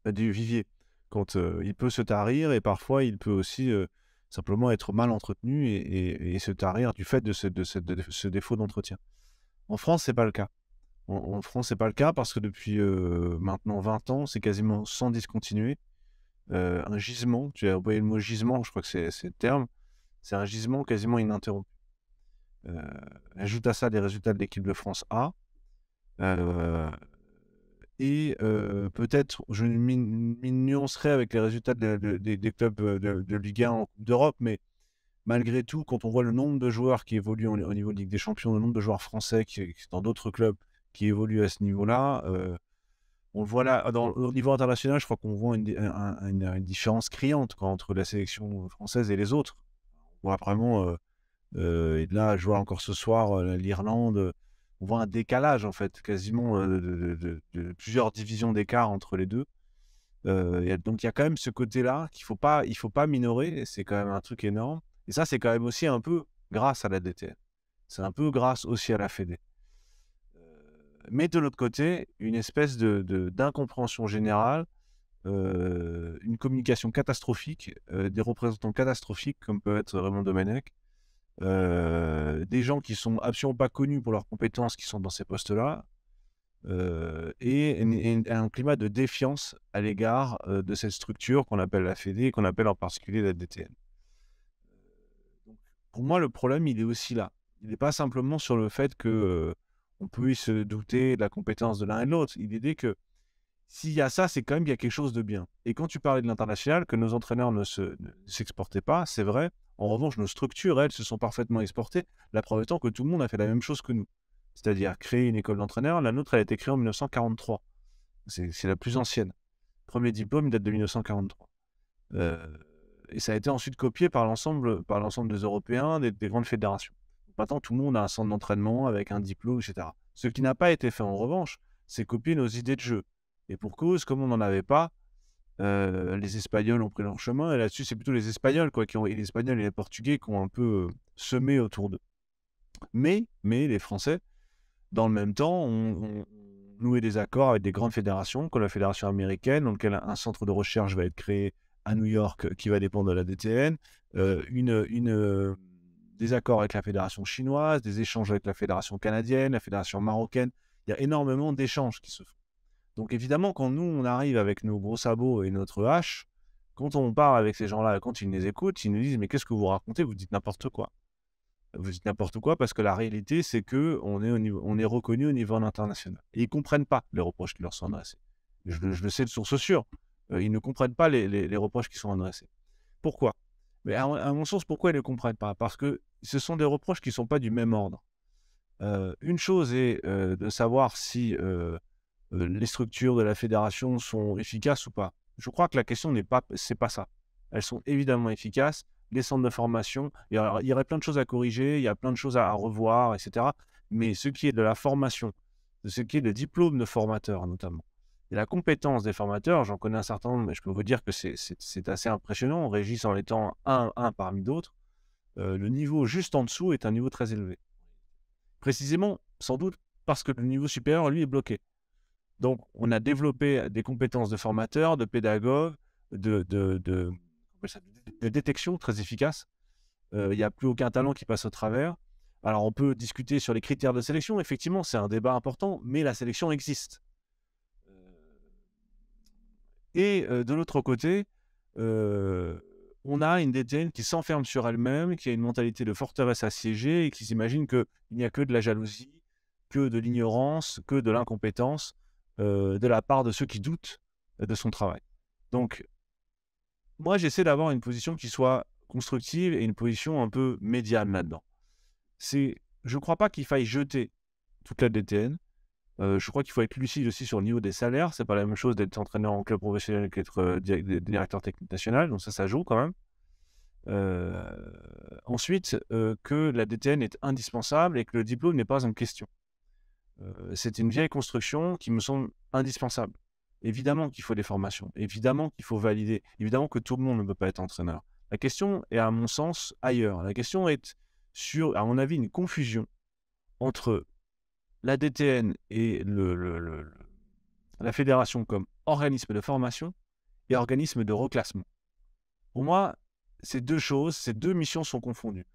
du vivier. Quand il peut se tarir et parfois il peut aussi simplement être mal entretenu et se tarir du fait de ce défaut d'entretien. En France, c'est pas le cas. En France, c'est pas le cas parce que depuis maintenant 20 ans, c'est quasiment sans discontinuer. Un gisement, tu as employé le mot gisement, je crois que c'est le terme, c'est un gisement quasiment ininterrompu. Ajoute à ça les résultats de l'équipe de France A, et peut-être je m'y nuancerai avec les résultats des clubs de Ligue 1 en Coupe d'Europe, mais malgré tout, quand on voit le nombre de joueurs qui évoluent au niveau de Ligue des Champions, le nombre de joueurs français qui dans d'autres clubs qui évoluent à ce niveau-là, on le voit là, au niveau international, je crois qu'on voit une différence criante entre la sélection française et les autres. On voit vraiment, et là, je vois encore ce soir l'Irlande, on voit un décalage en fait, quasiment de plusieurs divisions d'écart entre les deux. Donc il y a quand même ce côté-là il faut pas minorer, c'est quand même un truc énorme. Et ça, c'est quand même aussi un peu grâce à la DTN. C'est un peu grâce aussi à la Fédé. Mais de l'autre côté, une espèce d'incompréhension générale, une communication catastrophique, des représentants catastrophiques comme peut être Raymond Domenech, des gens qui sont absolument pas connus pour leurs compétences qui sont dans ces postes-là, et un climat de défiance à l'égard de cette structure qu'on appelle la Fédé et qu'on appelle en particulier la DTN. Donc, pour moi, le problème, il est aussi là. Il n'est pas simplement sur le fait que on peut se douter de la compétence de l'un et de l'autre. Il est dit que s'il y a ça, c'est quand même qu'il y a quelque chose de bien. Et quand tu parlais de l'international, que nos entraîneurs ne s'exportaient pas, c'est vrai. En revanche, nos structures, elles, se sont parfaitement exportées. La preuve étant que tout le monde a fait la même chose que nous. C'est-à-dire créer une école d'entraîneurs. La nôtre, elle a été créée en 1943. C'est la plus ancienne. Le premier diplôme, il date de 1943. Et ça a été ensuite copié par l'ensemble des Européens, des grandes fédérations. Maintenant, tout le monde a un centre d'entraînement avec un diplôme, etc. Ce qui n'a pas été fait en revanche, c'est copier nos idées de jeu. Et pour cause, comme on n'en avait pas, les Espagnols ont pris leur chemin. Et là-dessus, c'est plutôt les Espagnols, et les Espagnols et les Portugais qui ont un peu semé autour d'eux. Mais les Français, dans le même temps, ont noué des accords avec des grandes fédérations, comme la fédération américaine, dans laquelle un centre de recherche va être créé à New York, qui va dépendre de la DTN, des accords avec la fédération chinoise, des échanges avec la fédération canadienne, la fédération marocaine. Il y a énormément d'échanges qui se font. Donc évidemment, quand nous, on arrive avec nos gros sabots et notre hache, quand on parle avec ces gens-là, quand ils nous écoutent, ils nous disent « Mais qu'est-ce que vous racontez? Vous dites n'importe quoi. » Vous dites n'importe quoi parce que la réalité, c'est qu'on est reconnu au niveau international. Et ils ne comprennent pas les reproches qui leur sont adressés. Je le sais de source sûre. Ils ne comprennent pas les reproches qui sont adressés. Pourquoi? Mais à mon sens, pourquoi ils ne comprennent pas? Parce que ce sont des reproches qui ne sont pas du même ordre. Une chose est de savoir si les structures de la fédération sont efficaces ou pas. Je crois que la question c'est pas ça. Elles sont évidemment efficaces. Les centres de formation, il y aurait plein de choses à corriger, il y a plein de choses à revoir, etc. Mais ce qui est de la formation, de ce qui est de diplôme de formateur notamment, et la compétence des formateurs, j'en connais un certain nombre, mais je peux vous dire que c'est assez impressionnant. Régis en étant un parmi d'autres, le niveau juste en dessous est un niveau très élevé. Précisément, sans doute, parce que le niveau supérieur, lui, est bloqué. Donc, on a développé des compétences de formateurs, de pédagogues, de détection très efficaces. Il n'y a plus aucun talent qui passe au travers. Alors, on peut discuter sur les critères de sélection. Effectivement, c'est un débat important, mais la sélection existe. Et de l'autre côté, on a une DTN qui s'enferme sur elle-même, qui a une mentalité de forteresse assiégée et qui s'imagine qu'il n'y a que de la jalousie, que de l'ignorance, que de l'incompétence de la part de ceux qui doutent de son travail. Donc, moi, j'essaie d'avoir une position qui soit constructive et une position un peu médiane là-dedans. Je ne crois pas qu'il faille jeter toute la DTN. Je crois qu'il faut être lucide aussi sur le niveau des salaires. C'est pas la même chose d'être entraîneur en club professionnel qu'être directeur technique national. Donc ça joue quand même. Ensuite, que la DTN est indispensable et que le diplôme n'est pas en question. C'est une vieille construction qui me semble indispensable. Évidemment qu'il faut des formations. Évidemment qu'il faut valider. Évidemment que tout le monde ne peut pas être entraîneur. La question est, à mon sens, ailleurs. La question est sur, à mon avis, une confusion entre la DTN et la fédération comme organisme de formation et organisme de reclassement. Pour moi, ces deux missions sont confondues.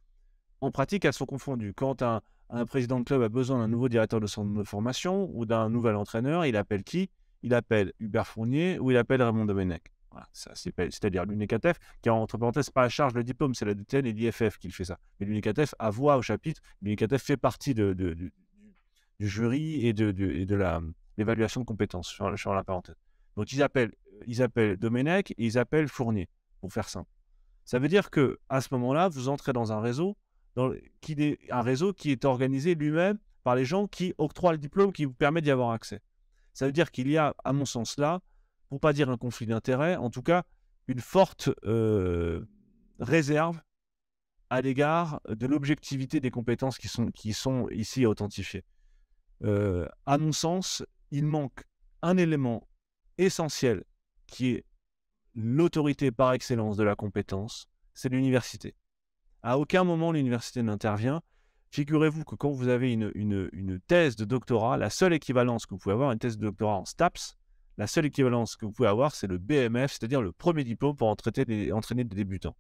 En pratique, elles sont confondues. Quand un président de club a besoin d'un nouveau directeur de centre de formation ou d'un nouvel entraîneur, il appelle qui? Il appelle Hubert Fournier ou il appelle Raymond Domenech. Voilà, c'est-à-dire l'UNECATF, qui entre parenthèses, pas à charge le diplôme, c'est la DTN et l'IFF qui le fait ça. Mais l'UNECATF a voix au chapitre, l'UNECATF fait partie du jury et de l'évaluation de compétences sur la parenthèse. Donc ils appellent Domenech et ils appellent Fournier, pour faire simple. Ça veut dire qu'à ce moment-là, vous entrez dans un réseau, un réseau qui est organisé lui-même par les gens qui octroient le diplôme qui vous permet d'y avoir accès. Ça veut dire qu'il y a, à mon sens là, pour pas dire un conflit d'intérêts, en tout cas, une forte réserve à l'égard de l'objectivité des compétences qui sont ici authentifiées. À mon sens, il manque un élément essentiel qui est l'autorité par excellence de la compétence, c'est l'université. À aucun moment l'université n'intervient. Figurez-vous que quand vous avez une thèse de doctorat, la seule équivalence que vous pouvez avoir, une thèse de doctorat en STAPS, la seule équivalence que vous pouvez avoir, c'est le BMF, c'est-à-dire le premier diplôme pour entraîner des débutants.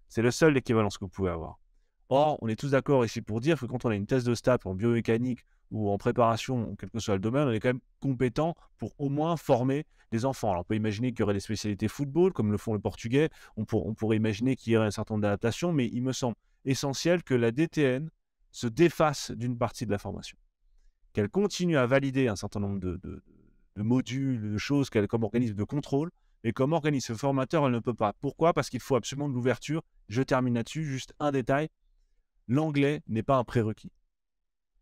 C'est la seule équivalence que vous pouvez avoir. Or, on est tous d'accord ici pour dire que quand on a une thèse de STAPS en biomécanique ou en préparation, quel que soit le domaine, on est quand même compétent pour au moins former des enfants. Alors, on peut imaginer qu'il y aurait des spécialités football, comme le font les Portugais. On pourrait imaginer qu'il y aurait un certain nombre d'adaptations, mais il me semble essentiel que la DTN se défasse d'une partie de la formation. Qu'elle continue à valider un certain nombre de modules, de choses comme organisme de contrôle, mais comme organisme formateur, elle ne peut pas. Pourquoi? Parce qu'il faut absolument de l'ouverture. Je termine là-dessus, juste un détail. L'anglais n'est pas un prérequis.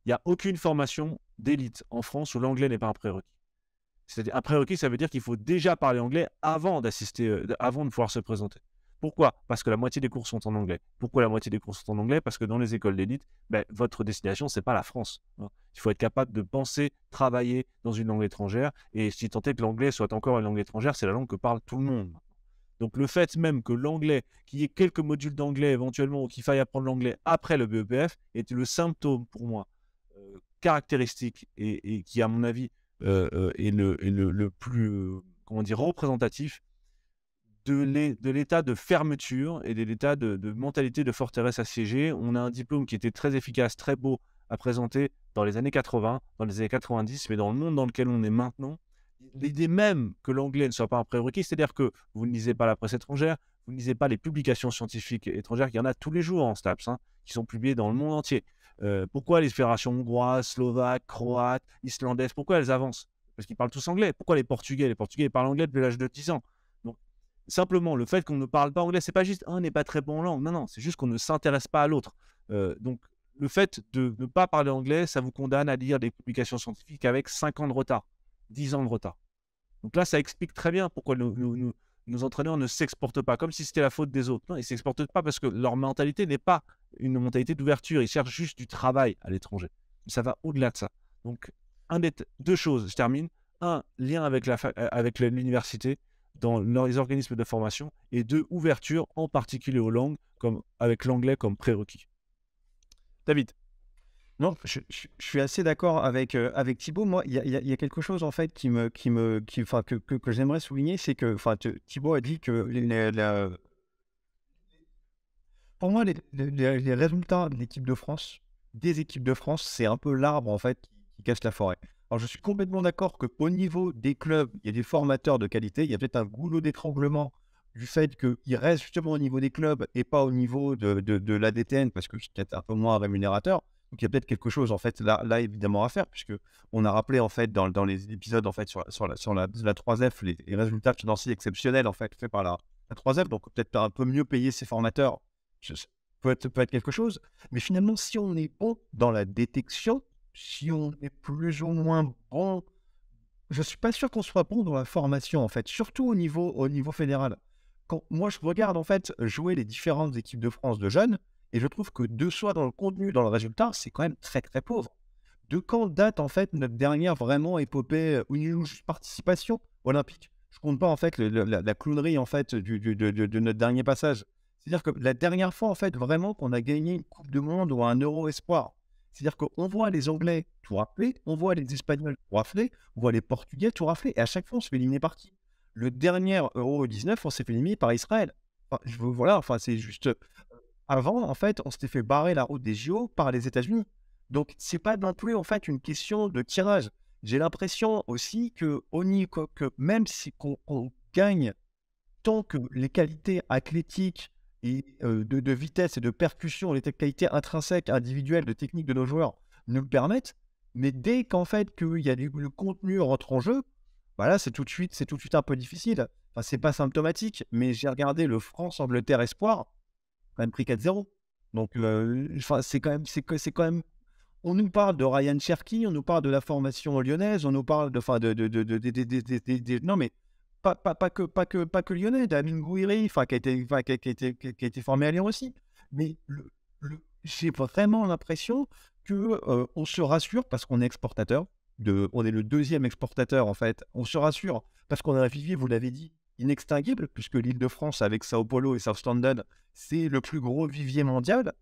Il n'y a aucune formation d'élite en France où l'anglais n'est pas un prérequis. C'est-à-dire, un prérequis, ça veut dire qu'il faut déjà parler anglais avant de pouvoir se présenter. Pourquoi? Parce que la moitié des cours sont en anglais. Pourquoi la moitié des cours sont en anglais? Parce que dans les écoles d'élite, votre destination, ce n'est pas la France. Il faut être capable de penser, travailler dans une langue étrangère. Et si tant est que l'anglais soit encore une langue étrangère, c'est la langue que parle tout le monde. Donc le fait même que l'anglais, qu'il y ait quelques modules d'anglais éventuellement, ou qu'il faille apprendre l'anglais après le BEPF, est le symptôme pour moi caractéristique et qui, à mon avis, est le plus représentatif de l'état de fermeture et de l'état de mentalité de forteresse assiégée. On a un diplôme qui était très efficace, très beau à présenter dans les années 80, dans les années 90, mais dans le monde dans lequel on est maintenant, l'idée même que l'anglais ne soit pas un prérequis, c'est-à-dire que vous ne lisez pas la presse étrangère, vous ne lisez pas les publications scientifiques étrangères, il y en a tous les jours en STAPS, qui sont publiées dans le monde entier. Pourquoi les fédérations hongroises, slovaques, croates, islandaises, pourquoi elles avancent? Parce qu'ils parlent tous anglais. Pourquoi les Portugais? Les Portugais parlent anglais depuis l'âge de 10 ans. Donc, simplement, le fait qu'on ne parle pas anglais, c'est pas juste on n'est pas très bon en langue. Non, c'est juste qu'on ne s'intéresse pas à l'autre. Donc, le fait de ne pas parler anglais, ça vous condamne à lire des publications scientifiques avec 5 ans de retard, 10 ans de retard. Donc là, ça explique très bien pourquoi nos entraîneurs ne s'exportent pas, comme si c'était la faute des autres. Non, ils ne s'exportent pas parce que leur mentalité n'est pas une mentalité d'ouverture. Ils cherchent juste du travail à l'étranger. Ça va au-delà de ça. Donc, deux choses, je termine. Un, lien avec l'université dans les organismes de formation. Et deux, ouverture, en particulier aux langues, avec l'anglais comme prérequis. David. Non, je suis assez d'accord avec Thibaut. Moi, il y a quelque chose en fait que j'aimerais souligner, c'est que Thibaut a dit que pour moi les résultats de l'équipe de France, des équipes de France, c'est un peu l'arbre en fait qui cache la forêt. Alors je suis complètement d'accord qu'au niveau des clubs, il y a des formateurs de qualité, il y a peut-être un goulot d'étranglement du fait qu'ils restent justement au niveau des clubs et pas au niveau de la DTN parce que c'est peut-être un peu moins rémunérateur. Donc il y a peut-être quelque chose en fait là évidemment à faire, puisque on a rappelé en fait dans les épisodes en fait sur la 3F les résultats financiers exceptionnels en fait faits par la 3F, donc peut-être un peu mieux payer ses formateurs, peut être quelque chose. Mais finalement, si on est bon dans la détection, si on est plus ou moins bon, je suis pas sûr qu'on soit bon dans la formation en fait, surtout au niveau fédéral. Quand moi je regarde en fait jouer les différentes équipes de France de jeunes, et je trouve que de soi dans le contenu, dans le résultat, c'est quand même très très pauvre. De quand date en fait notre dernière vraiment épopée ou participation olympique? Je compte pas en fait la clownerie en fait de notre dernier passage. C'est-à-dire que la dernière fois en fait vraiment qu'on a gagné une Coupe du Monde ou un Euro Espoir. C'est-à-dire qu'on voit les Anglais tout rafler, on voit les Espagnols tout rafler, on voit les Portugais tout rafler, et à chaque fois on se fait éliminer par qui? Le dernier Euro 19, on s'est fait éliminer par Israël. voilà, enfin, c'est juste. Avant, en fait, on s'était fait barrer la route des JO par les États-Unis. Donc, c'est pas non plus, en fait, une question de tirage. J'ai l'impression aussi que même si qu'on gagne tant que les qualités athlétiques et de vitesse et de percussion, les qualités intrinsèques, individuelles, de technique de nos joueurs nous le permettent, mais dès qu'en fait qu'il y a le contenu rentre en jeu, bah là, c'est tout de suite un peu difficile. Enfin, c'est pas symptomatique, mais j'ai regardé le France-Angleterre Espoir, quand même pris 4-0. Donc, enfin, c'est quand même. On nous parle de Ryan Cherki, on nous parle de la formation lyonnaise, on nous parle de, enfin, non, mais pas que lyonnais, d'Amine Gouiri, enfin, qui a été formé à Lyon aussi. Mais j'ai vraiment l'impression que on se rassure parce qu'on est exportateur. On est le deuxième exportateur, en fait. On se rassure parce qu'on a un vivier, vous l'avez dit, inextinguible, puisque l'Île-de-France, avec Sao Paulo et Southampton, c'est le plus gros vivier mondial.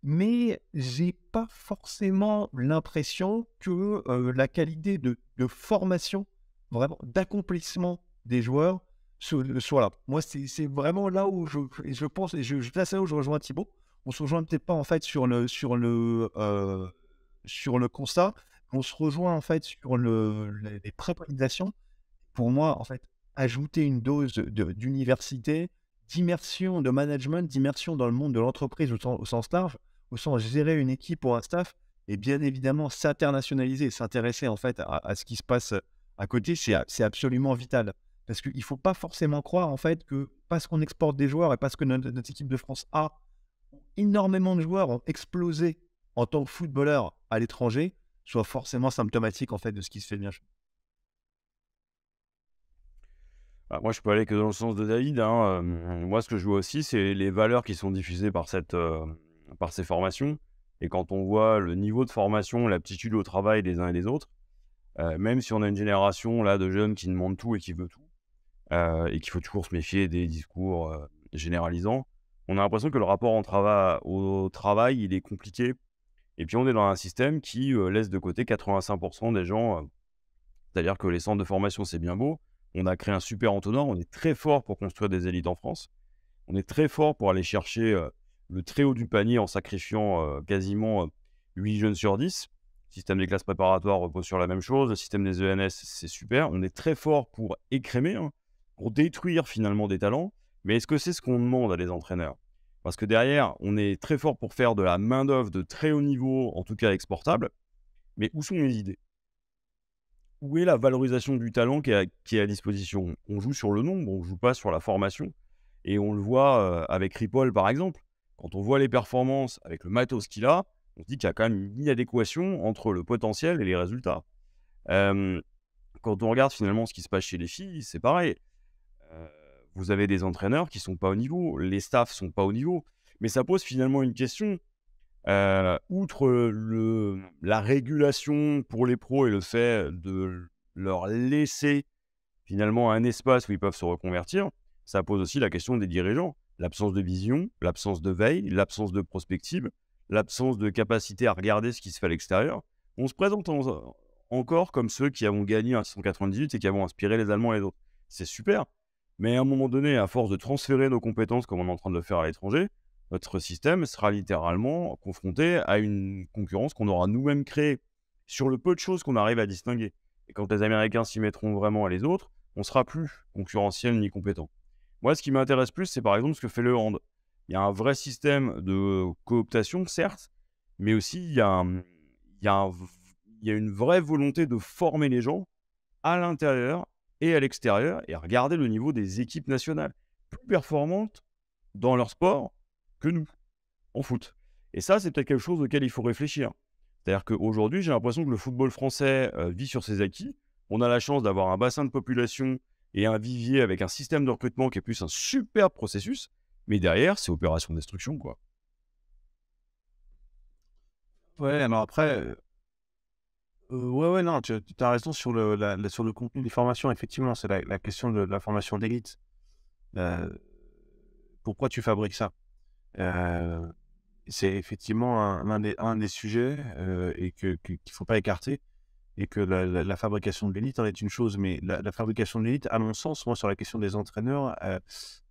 Mais j'ai pas forcément l'impression que la qualité de formation, vraiment d'accomplissement des joueurs, soit là. Moi, c'est vraiment là où je pense, et là, c'est là où je rejoins Thibaut. On se rejoint peut-être pas en fait sur le constat, on se rejoint en fait sur les préconisations. Pour moi, en fait, ajouter une dose d'université, d'immersion, de management, d'immersion dans le monde de l'entreprise au sens large, au sens gérer une équipe ou un staff, et bien évidemment s'internationaliser, s'intéresser en fait à ce qui se passe à côté, c'est absolument vital. Parce qu'il ne faut pas forcément croire en fait que parce qu'on exporte des joueurs et parce que notre équipe de France a énormément de joueurs ont explosé en tant que footballeurs à l'étranger, soit forcément symptomatique en fait de ce qui se fait bien. Bah, moi, je peux aller que dans le sens de David, hein. Moi, ce que je vois aussi, c'est les valeurs qui sont diffusées par ces formations. Et quand on voit le niveau de formation, l'aptitude au travail des uns et des autres, même si on a une génération là de jeunes qui demandent tout et qui veut tout, et qu'il faut toujours se méfier des discours généralisants, on a l'impression que le rapport au travail, il est compliqué. Et puis, on est dans un système qui laisse de côté 85% des gens. C'est-à-dire que les centres de formation, c'est bien beau. On a créé un super entonnoir. On est très fort pour construire des élites en France. On est très fort pour aller chercher le très haut du panier en sacrifiant quasiment 8 jeunes sur 10. Le système des classes préparatoires repose sur la même chose. Le système des ENS, c'est super. On est très fort pour écrémer, hein, pour détruire finalement des talents. Mais est-ce que c'est ce qu'on demande à des entraîneurs? Parce que derrière, on est très fort pour faire de la main-d'œuvre de très haut niveau, en tout cas exportable. Mais où sont les idées? Où est la valorisation du talent qui est à disposition? On joue sur le nombre, on ne joue pas sur la formation. Et on le voit avec Ripoll, par exemple. Quand on voit les performances avec le matos qu'il a, on se dit qu'il y a quand même une inadéquation entre le potentiel et les résultats. Quand on regarde finalement ce qui se passe chez les filles, c'est pareil. Vous avez des entraîneurs qui ne sont pas au niveau, les staffs ne sont pas au niveau. Mais ça pose finalement une question. Outre la régulation pour les pros et le fait de leur laisser finalement un espace où ils peuvent se reconvertir, ça pose aussi la question des dirigeants. L'absence de vision, l'absence de veille, l'absence de prospective, l'absence de capacité à regarder ce qui se fait à l'extérieur. On se présente encore comme ceux qui avons gagné en 1998 et qui avons inspiré les Allemands et les autres. C'est super, mais à un moment donné, à force de transférer nos compétences comme on est en train de le faire à l'étranger, notre système sera littéralement confronté à une concurrence qu'on aura nous-mêmes créée sur le peu de choses qu'on arrive à distinguer. Et quand les Américains s'y mettront vraiment à les autres, on sera plus concurrentiel ni compétent. Moi, ce qui m'intéresse plus, c'est par exemple ce que fait le hand. Il y a un vrai système de cooptation, certes, mais aussi il y a une vraie volonté de former les gens à l'intérieur et à l'extérieur et regarder le niveau des équipes nationales plus performantes dans leur sport que nous, en foot. Et ça, c'est peut-être quelque chose auquel il faut réfléchir. C'est-à-dire qu'aujourd'hui, j'ai l'impression que le football français vit sur ses acquis. On a la chance d'avoir un bassin de population et un vivier avec un système de recrutement qui est plus un super processus, mais derrière, c'est opération de destruction, quoi. Ouais, alors après, ouais, non, tu as raison sur sur le contenu des formations. Effectivement, c'est la question de la formation d'élite. Pourquoi tu fabriques ça? C'est effectivement un des sujets et qu'il ne faut pas écarter. et que la fabrication de l'élite en est une chose. Mais la fabrication de l'élite, à mon sens, moi, sur la question des entraîneurs,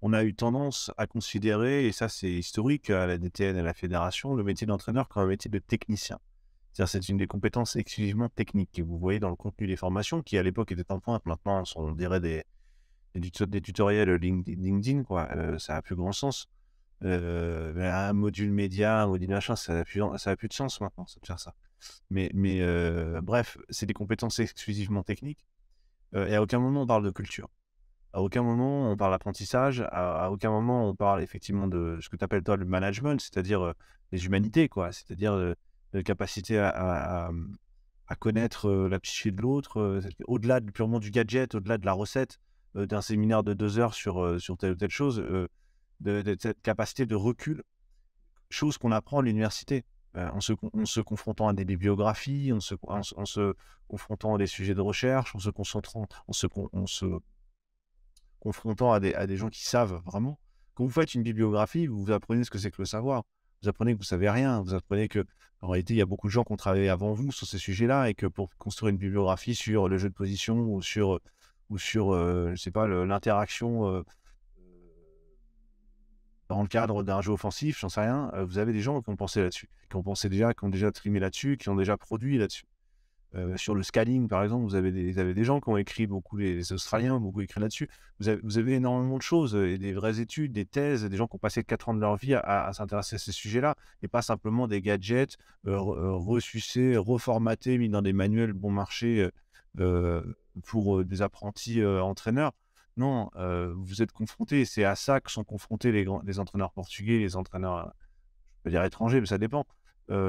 on a eu tendance à considérer, et ça c'est historique à la DTN et à la fédération, le métier d'entraîneur comme un métier de technicien. C'est-à-dire c'est une des compétences exclusivement techniques que vous voyez dans le contenu des formations, qui à l'époque étaient en pointe, maintenant sont, on dirait des tutoriels LinkedIn, quoi. Ça a plus grand sens. Un module média, un module machin, ça a plus de sens maintenant, ça de faire ça. Mais bref, c'est des compétences exclusivement techniques. Et à aucun moment on parle de culture. À aucun moment on parle d'apprentissage. À aucun moment on parle effectivement de ce que tu appelles toi le management, c'est-à-dire les humanités, quoi. C'est-à-dire la capacité à connaître la psyché de l'autre, au-delà purement du gadget, au-delà de la recette, d'un séminaire de 2 heures sur telle ou telle chose, de cette capacité de recul, chose qu'on apprend à l'université. En se confrontant à des bibliographies, en se confrontant à des sujets de recherche, en se confrontant à des gens qui savent vraiment. Quand vous faites une bibliographie, vous apprenez ce que c'est que le savoir. Vous apprenez que vous savez rien. Vous apprenez que, en réalité, il y a beaucoup de gens qui ont travaillé avant vous sur ces sujets-là et que pour construire une bibliographie sur le jeu de position ou sur je sais pas, l'interaction dans le cadre d'un jeu offensif, j'en sais rien, vous avez des gens qui ont pensé là-dessus, qui ont déjà trimé là-dessus, qui ont déjà produit là-dessus. Sur le scaling, par exemple, vous avez des gens qui ont écrit beaucoup, les Australiens ont beaucoup écrit là-dessus. Vous avez énormément de choses, et des vraies études, des thèses, des gens qui ont passé 4 ans de leur vie à s'intéresser à ces sujets-là, et pas simplement des gadgets ressucés, reformatés, mis dans des manuels bon marché pour des apprentis entraîneurs. Non, vous êtes confrontés, c'est à ça que sont confrontés les entraîneurs portugais, les entraîneurs, je peux dire étrangers, mais ça dépend.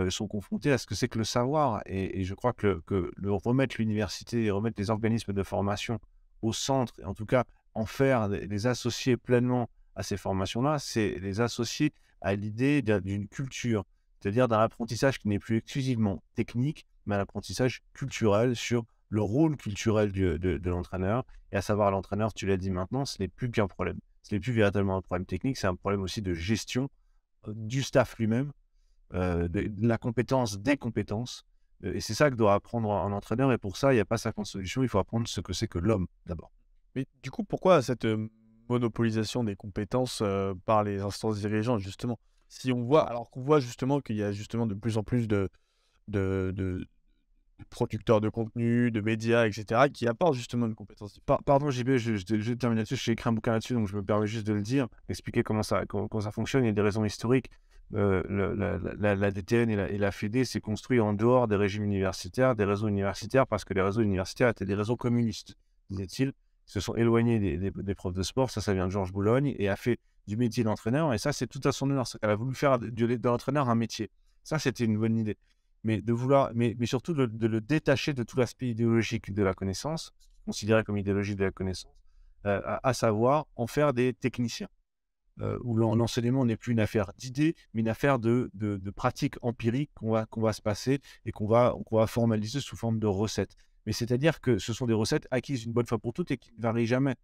Sont confrontés à ce que c'est que le savoir. Et je crois que remettre l'université et remettre les organismes de formation au centre, et en tout cas en faire, les associer pleinement à ces formations-là, c'est les associer à l'idée d'une culture, c'est-à-dire d'un apprentissage qui n'est plus exclusivement technique, mais un apprentissage culturel sur le rôle culturel de l'entraîneur. Et à savoir, l'entraîneur, tu l'as dit maintenant, ce n'est plus qu'un problème. Ce n'est plus véritablement un problème technique, c'est un problème aussi de gestion du staff lui-même, de la compétence des compétences. Et c'est ça que doit apprendre un entraîneur. Et pour ça, il n'y a pas 50 solutions. Il faut apprendre ce que c'est que l'homme, d'abord. Mais du coup, pourquoi cette monopolisation des compétences par les instances dirigeantes, justement? Si on voit, alors qu'on voit justement qu'il y a justement de plus en plus de producteurs de contenu, de médias, etc., qui apportent justement une compétence. Pardon, JB, je termine là-dessus. J'ai écrit un bouquin là-dessus, donc je me permets juste de le dire, expliquer comment ça fonctionne. Il y a des raisons historiques. La DTN et la FED s'est construit en dehors des régimes universitaires, des réseaux universitaires, parce que les réseaux universitaires étaient des réseaux communistes, disait-il. Ils se sont éloignés des profs de sport, ça vient de Georges Boulogne, et a fait du métier d'entraîneur, et ça, c'est tout à son honneur. Elle a voulu faire de l'entraîneur un métier. Ça, c'était une bonne idée. Mais surtout de le détacher de tout l'aspect idéologique de la connaissance, considéré comme idéologique de la connaissance, à savoir en faire des techniciens. Où l'enseignement n'est plus une affaire d'idées, mais une affaire de pratiques empiriques qu'on va se passer et qu'on va formaliser sous forme de recettes. Mais c'est-à-dire que ce sont des recettes acquises une bonne fois pour toutes et qui ne varient jamais.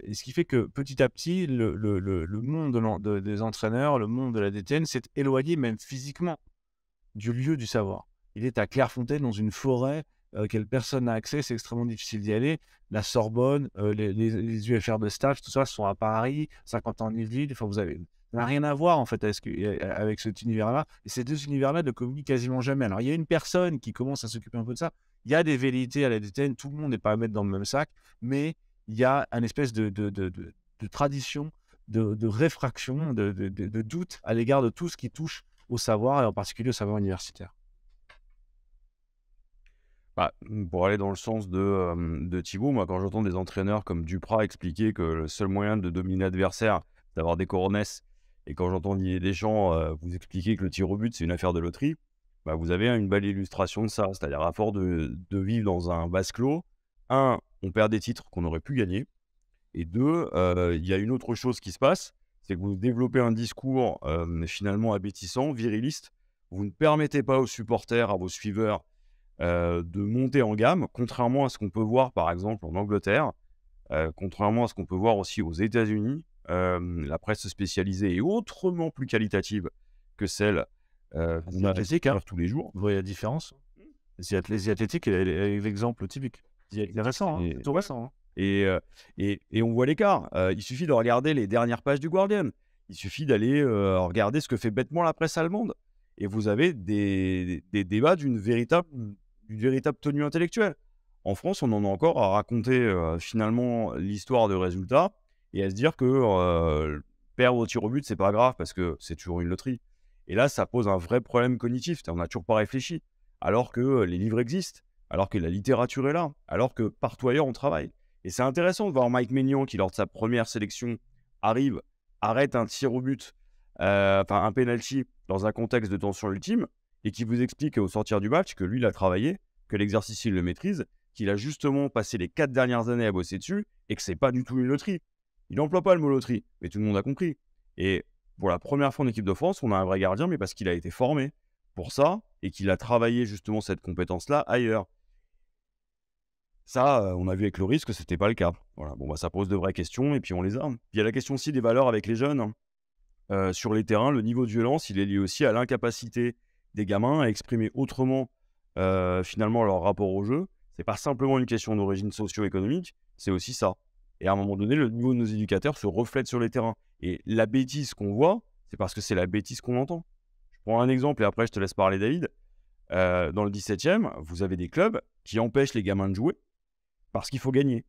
Et ce qui fait que petit à petit, le monde des entraîneurs, le monde de la DTN s'est éloigné même physiquement du lieu du savoir. Il est à Clairefontaine, dans une forêt auquel personne n'a accès, c'est extrêmement difficile d'y aller. La Sorbonne, les UFR de stage, tout ça sont à Paris, 50 ans en Yvelines. Enfin, ça n'a rien à voir en fait avec cet univers-là. Et ces deux univers-là ne communiquent quasiment jamais. Alors, il y a une personne qui commence à s'occuper un peu de ça. Il y a des velléités à la DTN, tout le monde n'est pas à mettre dans le même sac, mais il y a une espèce de tradition, de réfraction, de doute à l'égard de tout ce qui touche au savoir, et en particulier au savoir universitaire. Pour aller dans le sens de Thibaut, moi, quand j'entends des entraîneurs comme Duprat expliquer que le seul moyen de dominer l'adversaire, c'est d'avoir des coronesses, et quand j'entends Didier Deschamps vous expliquer que le tir au but, c'est une affaire de loterie, vous avez une belle illustration de ça. C'est-à-dire, à force de vivre dans un vase clos, on perd des titres qu'on aurait pu gagner, et deux, il y a une autre chose qui se passe, c'est que vous développez un discours finalement abétissant, viriliste. Vous ne permettez pas aux supporters, à vos suiveurs, de monter en gamme, contrairement à ce qu'on peut voir par exemple en Angleterre, contrairement à ce qu'on peut voir aussi aux États-Unis. La presse spécialisée est autrement plus qualitative que celle qu'on a classique, tous les jours. Vous voyez la différence? The Athletic est l'exemple typique. C'est récent, hein, Et- c'est tout récent. Hein. Et on voit l'écart. Il suffit de regarder les dernières pages du Guardian. Il suffit d'aller regarder ce que fait bêtement la presse allemande. Et vous avez des débats d'une véritable tenue intellectuelle. En France, on en a encore à raconter finalement l'histoire de résultats et à se dire que perdre au tir au but, c'est pas grave parce que c'est toujours une loterie. Et là, ça pose un vrai problème cognitif. On n'a toujours pas réfléchi. Alors que les livres existent, alors que la littérature est là, alors que partout ailleurs, on travaille. Et c'est intéressant de voir Mike Maignan qui, lors de sa première sélection, arrête un tir au but, enfin un penalty dans un contexte de tension ultime, et qui vous explique au sortir du match que lui, il a travaillé, que l'exercice, il le maîtrise, qu'il a justement passé les 4 dernières années à bosser dessus, et que c'est pas du tout une loterie. Il n'emploie pas le mot loterie, mais tout le monde a compris. Et pour la première fois en équipe de France, on a un vrai gardien, mais parce qu'il a été formé pour ça, et qu'il a travaillé justement cette compétence-là ailleurs. Ça, on a vu avec Loris que c'était pas le cas. Voilà. Bon, bah, ça pose de vraies questions et puis on les a. Puis il y a la question aussi des valeurs avec les jeunes. Sur les terrains, le niveau de violence, il est lié aussi à l'incapacité des gamins à exprimer autrement finalement leur rapport au jeu. C'est pas simplement une question d'origine socio-économique, c'est aussi ça. Et à un moment donné, le niveau de nos éducateurs se reflète sur les terrains. Et la bêtise qu'on voit, c'est parce que c'est la bêtise qu'on entend. Je prends un exemple et après je te laisse parler, David. Dans le 17e, vous avez des clubs qui empêchent les gamins de jouer parce qu'il faut gagner.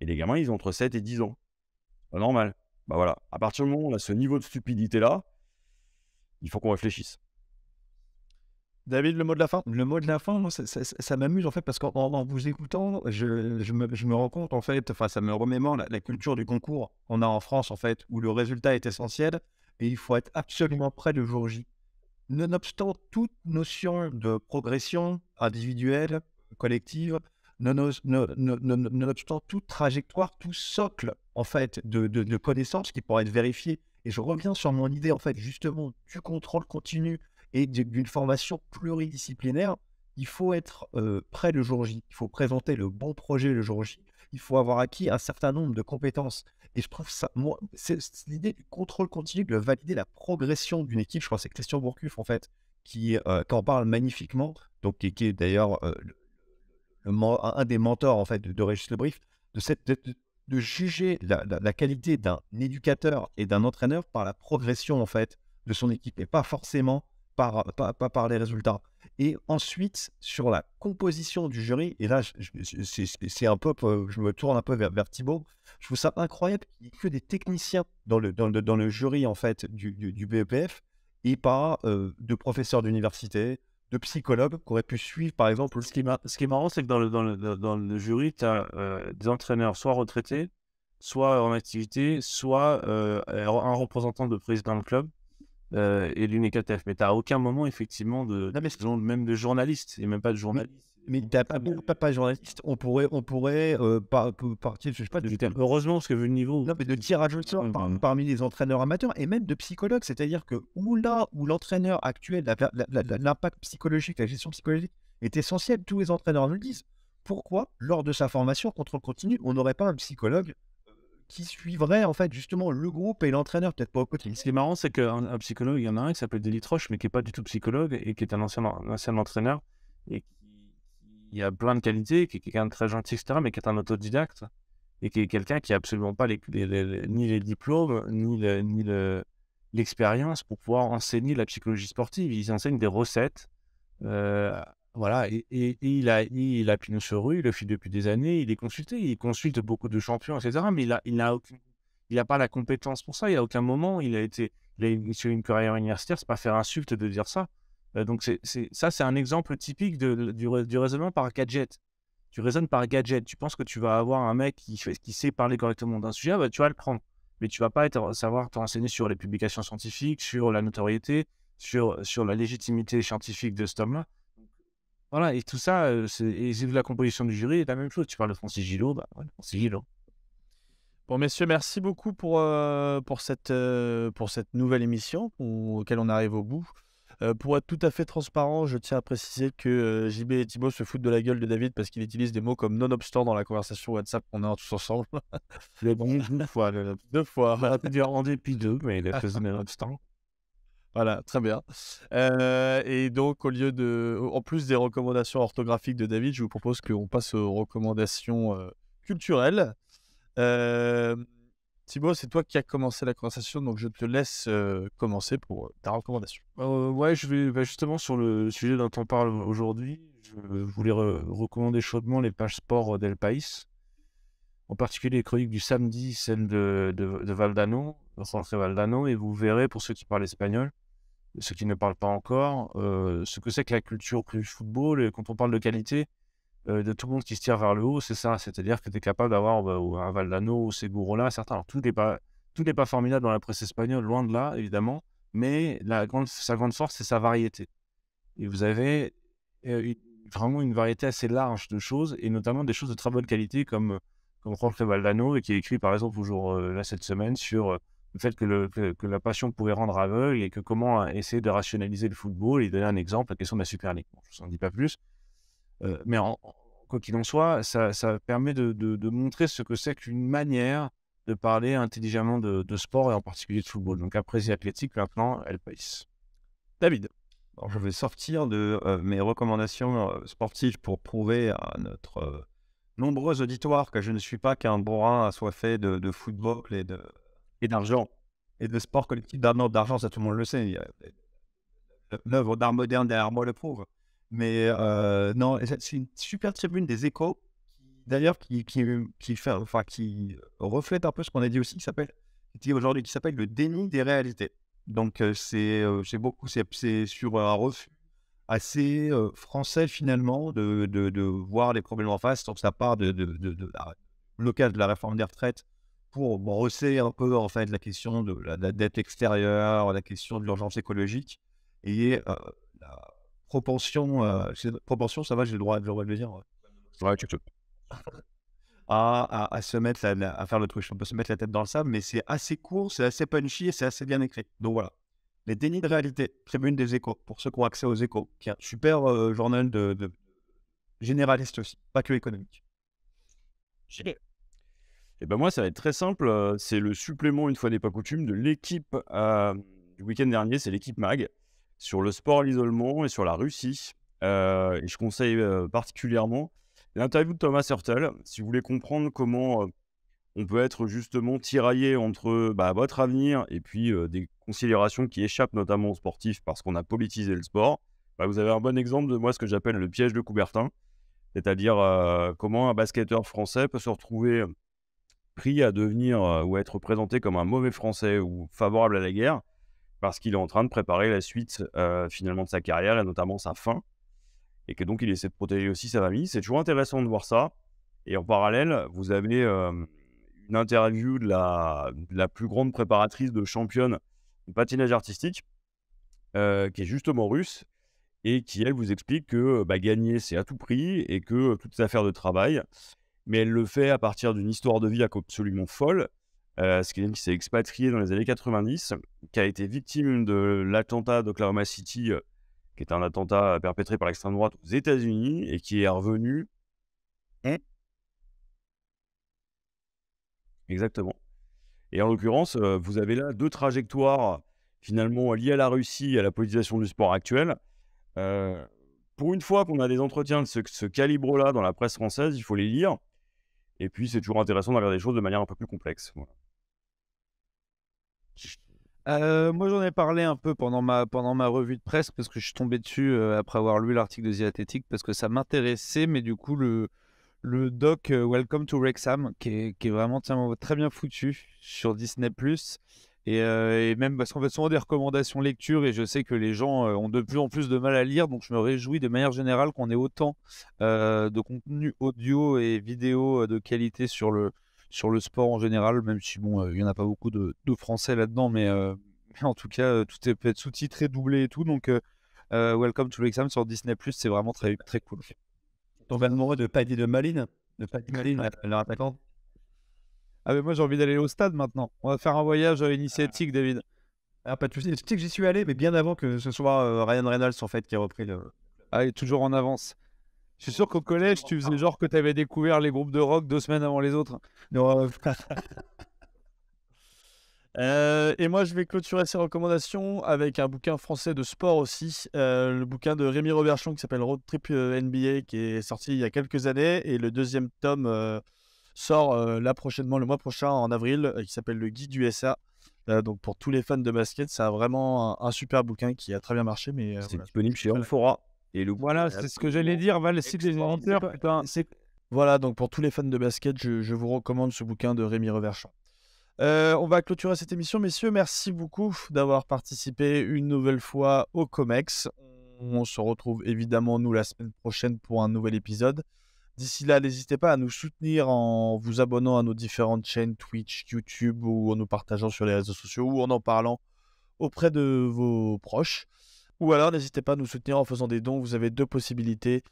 Et les gamins, ils ont entre 7 et 10 ans. Pas normal. Bah voilà, à partir du moment où on a ce niveau de stupidité-là, il faut qu'on réfléchisse. David, le mot de la fin? Le mot de la fin, moi, ça m'amuse en fait parce qu'en vous écoutant, je me rends compte en fait, enfin ça me remémore la culture du concours qu'on a en France en fait, où le résultat est essentiel et il faut être absolument prêt le jour J. Nonobstant toute notion de progression individuelle, collective, nonobstant toute trajectoire, tout socle en fait de connaissances qui pourraient être vérifiées. Et je reviens sur mon idée en fait justement du contrôle continu et d'une formation pluridisciplinaire. Il faut être prêt le jour J. Il faut présenter le bon projet le jour J. Il faut avoir acquis un certain nombre de compétences. Et je trouve ça, moi, c'est l'idée du contrôle continu, de valider la progression d'une équipe. Je crois que c'est Christian Gourcuff, en fait, qui en parle magnifiquement, donc qui est d'ailleurs un des mentors, en fait, de Régis Le Brief, de juger la qualité d'un éducateur et d'un entraîneur par la progression, en fait, de son équipe, et pas forcément pas par les résultats. Et ensuite, sur la composition du jury, et là, c'est un peu, je me tourne un peu vers Thibaut, je trouve ça incroyable qu'il n'y ait que des techniciens dans le jury en fait, du BEPF et pas de professeurs d'université, de psychologues qui auraient pu suivre par exemple. Ce qui est marrant, c'est que dans le jury, tu as des entraîneurs soit retraités, soit en activité, soit un représentant de président de club. Et l'UNECATF, mais tu n'as aucun moment effectivement même de journalistes, et même pas de journalistes. Mais tu n'as pas journaliste, on pourrait partir, je sais pas, Heureusement, parce que vu le niveau. Non, mais de tirage au sort parmi les entraîneurs amateurs et même de psychologues, c'est-à-dire que où l'entraîneur actuel, l'impact psychologique, la gestion psychologique est essentielle, tous les entraîneurs nous le disent. Pourquoi, lors de sa formation contrôle continu, on n'aurait pas un psychologue qui suivrait en fait justement le groupe et l'entraîneur, peut-être pas au quotidien. Ce qui est marrant, c'est qu'un psychologue, il y en a un qui s'appelle Delis Roche, mais qui n'est pas du tout psychologue et qui est un ancien entraîneur et qui a plein de qualités, qui est quelqu'un de très gentil, etc., mais qui est un autodidacte et qui est quelqu'un qui n'a absolument pas ni les diplômes, ni l'expérience pour pouvoir enseigner la psychologie sportive. Il enseigne des recettes. Voilà, et il a pignon sur rue, il le fait depuis des années, il est consulté, il consulte beaucoup de champions, etc. Mais il n'a pas la compétence pour ça. Il n'y a aucun moment, il a sur une carrière universitaire, c'est pas faire insulte de dire ça. Donc c'est un exemple typique du raisonnement par gadget. Tu raisonnes par gadget. Tu penses que tu vas avoir un mec qui sait parler correctement d'un sujet, bah, tu vas le prendre. Mais tu vas pas savoir te renseigner sur les publications scientifiques, sur la notoriété, sur la légitimité scientifique de cet homme-là. Voilà, et tout ça, et la composition du jury est la même chose. Tu parles de Francis Gillot, bah ouais, Francis Gillot. Bon, messieurs, merci beaucoup pour cette nouvelle émission auquel on arrive au bout. Pour être tout à fait transparent, je tiens à préciser que JB et Thibaut se foutent de la gueule de David parce qu'il utilise des mots comme nonobstant dans la conversation WhatsApp qu'on a tous ensemble. Deux fois. Deux fois. On a pu dire en dépit d'eux, mais il a fait nonobstant. Voilà, très bien. Et donc, en plus des recommandations orthographiques de David, je vous propose qu'on passe aux recommandations culturelles. Euh, Thibaut, c'est toi qui as commencé la conversation, donc je te laisse commencer pour ta recommandation. Ouais, je vais justement sur le sujet dont on parle aujourd'hui. Je voulais recommander chaudement les pages sport d'El País, en particulier les chroniques du samedi, celle de Valdano, Jorge Valdano, et vous verrez, pour ceux qui parlent espagnol, ceux qui ne parlent pas encore, ce que c'est que la culture du football. Et quand on parle de qualité, de tout le monde qui se tire vers le haut, c'est ça. C'est-à-dire que tu es capable d'avoir un Valdano ou Segurola, certains. Alors, tout n'est pas formidable dans la presse espagnole, loin de là, évidemment, mais sa grande force, c'est sa variété. Et vous avez vraiment une variété assez large de choses, et notamment des choses de très bonne qualité, comme Jorge Valdano, et qui a écrit, par exemple, là, cette semaine, sur le fait que la passion pouvait rendre aveugle, et que comment essayer de rationaliser le football. Il donnait un exemple, la question de la Super League. Bon, je ne vous en dis pas plus. Mais quoi qu'il en soit, ça permet de montrer ce que c'est qu'une manière de parler intelligemment de sport, et en particulier de football. Donc après The Athletic, maintenant, El País. David. Alors, je vais sortir de mes recommandations sportives pour prouver à notre nombreux auditoire que je ne suis pas qu'un bourrin assoiffé de football Et d'argent. et de sport collectif. D'argent, ça tout le monde le sait. L'œuvre d'art moderne derrière moi le prouve. Mais non, c'est une super tribune des Échos, d'ailleurs, qui reflète un peu ce qu'on a dit aussi, qui s'appelle le déni des réalités. Donc c'est sur un refus assez français finalement de voir les problèmes en face. Donc ça part de blocage de la réforme des retraites pour brosser un peu en fait la question de la dette extérieure, la question de l'urgence écologique et la propension, ça va, j'ai le droit de le dire, Ouais, tu peux. à se mettre à faire le truc. On peut se mettre la tête dans le sable, mais c'est assez court, c'est assez punchy et c'est assez bien écrit. Donc voilà. Les dénis de réalité, tribune des Échos, pour ceux qui ont accès aux Échos, qui est un super journal de généraliste aussi, pas que économique. Et ben moi, ça va être très simple. C'est le supplément, une fois n'est pas coutume, de l'équipe du week-end dernier. C'est l'équipe MAG sur le sport à l'isolement et sur la Russie. Et je conseille particulièrement l'interview de Thomas Hurtel. Si vous voulez comprendre comment on peut être justement tiraillé entre votre avenir et puis des considérations qui échappent notamment aux sportifs parce qu'on a politisé le sport, vous avez un bon exemple de moi, ce que j'appelle le piège de Coubertin. C'est-à-dire comment un basketteur français peut se retrouver pris à devenir ou à être présenté comme un mauvais Français ou favorable à la guerre parce qu'il est en train de préparer la suite finalement de sa carrière et notamment sa fin, et que donc il essaie de protéger aussi sa famille. C'est toujours intéressant de voir ça. Et en parallèle, vous avez une interview de la plus grande préparatrice de championne de patinage artistique qui est justement russe et qui, elle, vous explique que gagner, c'est à tout prix et que toute affaire de travail. Mais elle le fait à partir d'une histoire de vie absolument folle. C'est quelqu'un qui s'est expatrié dans les années 90, qui a été victime de l'attentat d'Oklahoma City, qui est un attentat perpétré par l'extrême droite aux États-Unis, et qui est revenu. Exactement. Et en l'occurrence, vous avez là deux trajectoires finalement liées à la Russie et à la politisation du sport actuel. Pour une fois qu'on a des entretiens de ce calibre-là dans la presse française, il faut les lire. Et puis, c'est toujours intéressant de regarder les choses de manière un peu plus complexe. Voilà. Moi, j'en ai parlé un peu pendant ma revue de presse parce que je suis tombé dessus après avoir lu l'article de The Athletic parce que ça m'intéressait, mais du coup, le doc Welcome to Wrexham qui est vraiment très bien foutu sur Disney+. Et même parce qu'on fait souvent des recommandations lecture et je sais que les gens ont de plus en plus de mal à lire, donc je me réjouis de manière générale qu'on ait autant de contenu audio et vidéo de qualité sur le sport en général, même si bon, il n'y en a pas beaucoup de français là-dedans, mais en tout cas, tout peut être sous-titré, doublé et tout, donc Welcome to Wrexham sur Disney+, c'est vraiment très, très cool. Tombé amoureux de Paddy de Malines, leur attaquant. Ah mais moi j'ai envie d'aller au stade maintenant. On va faire un voyage initiatique, David. Ah, pas de soucis. Tu sais que j'y suis allé, mais bien avant que ce soit Ryan Reynolds en fait qui a repris le. Ah, il est toujours en avance. Je suis sûr qu'au collège, tu faisais genre que tu avais découvert les groupes de rock 2 semaines avant les autres. Non, Et moi, je vais clôturer ces recommandations avec un bouquin français de sport aussi. Le bouquin de Rémi Reverchon qui s'appelle Road Trip NBA, qui est sorti il y a quelques années. Et le deuxième tome sort là prochainement, le mois prochain, en avril, qui s'appelle Le Guide USA. Donc pour tous les fans de basket, c'est vraiment un super bouquin qui a très bien marché. Mais C'est voilà, disponible chez Amphora. Et le Voilà, c'est ce que j'allais dire. Va le site des éditeurs, putain. Voilà, donc pour tous les fans de basket, je vous recommande ce bouquin de Rémi Reverchon. On va clôturer cette émission, messieurs. Merci beaucoup d'avoir participé une nouvelle fois au COMEX. On se retrouve évidemment, nous, la semaine prochaine pour un nouvel épisode. D'ici là, n'hésitez pas à nous soutenir en vous abonnant à nos différentes chaînes Twitch, YouTube, ou en nous partageant sur les réseaux sociaux, ou en parlant auprès de vos proches. Ou alors, n'hésitez pas à nous soutenir en faisant des dons. Vous avez 2 possibilités.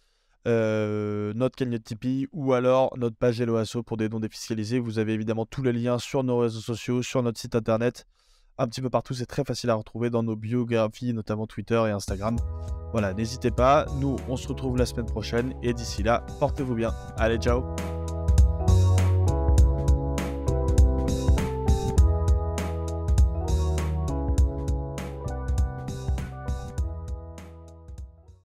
Notre cagnotte Tipeee ou alors notre page Hello Asso pour des dons défiscalisés. Vous avez évidemment tous les liens sur nos réseaux sociaux, sur notre site internet, un petit peu partout. C'est très facile à retrouver dans nos biographies, notamment Twitter et Instagram. Voilà, n'hésitez pas. Nous, on se retrouve la semaine prochaine et d'ici là, portez-vous bien. Allez, ciao!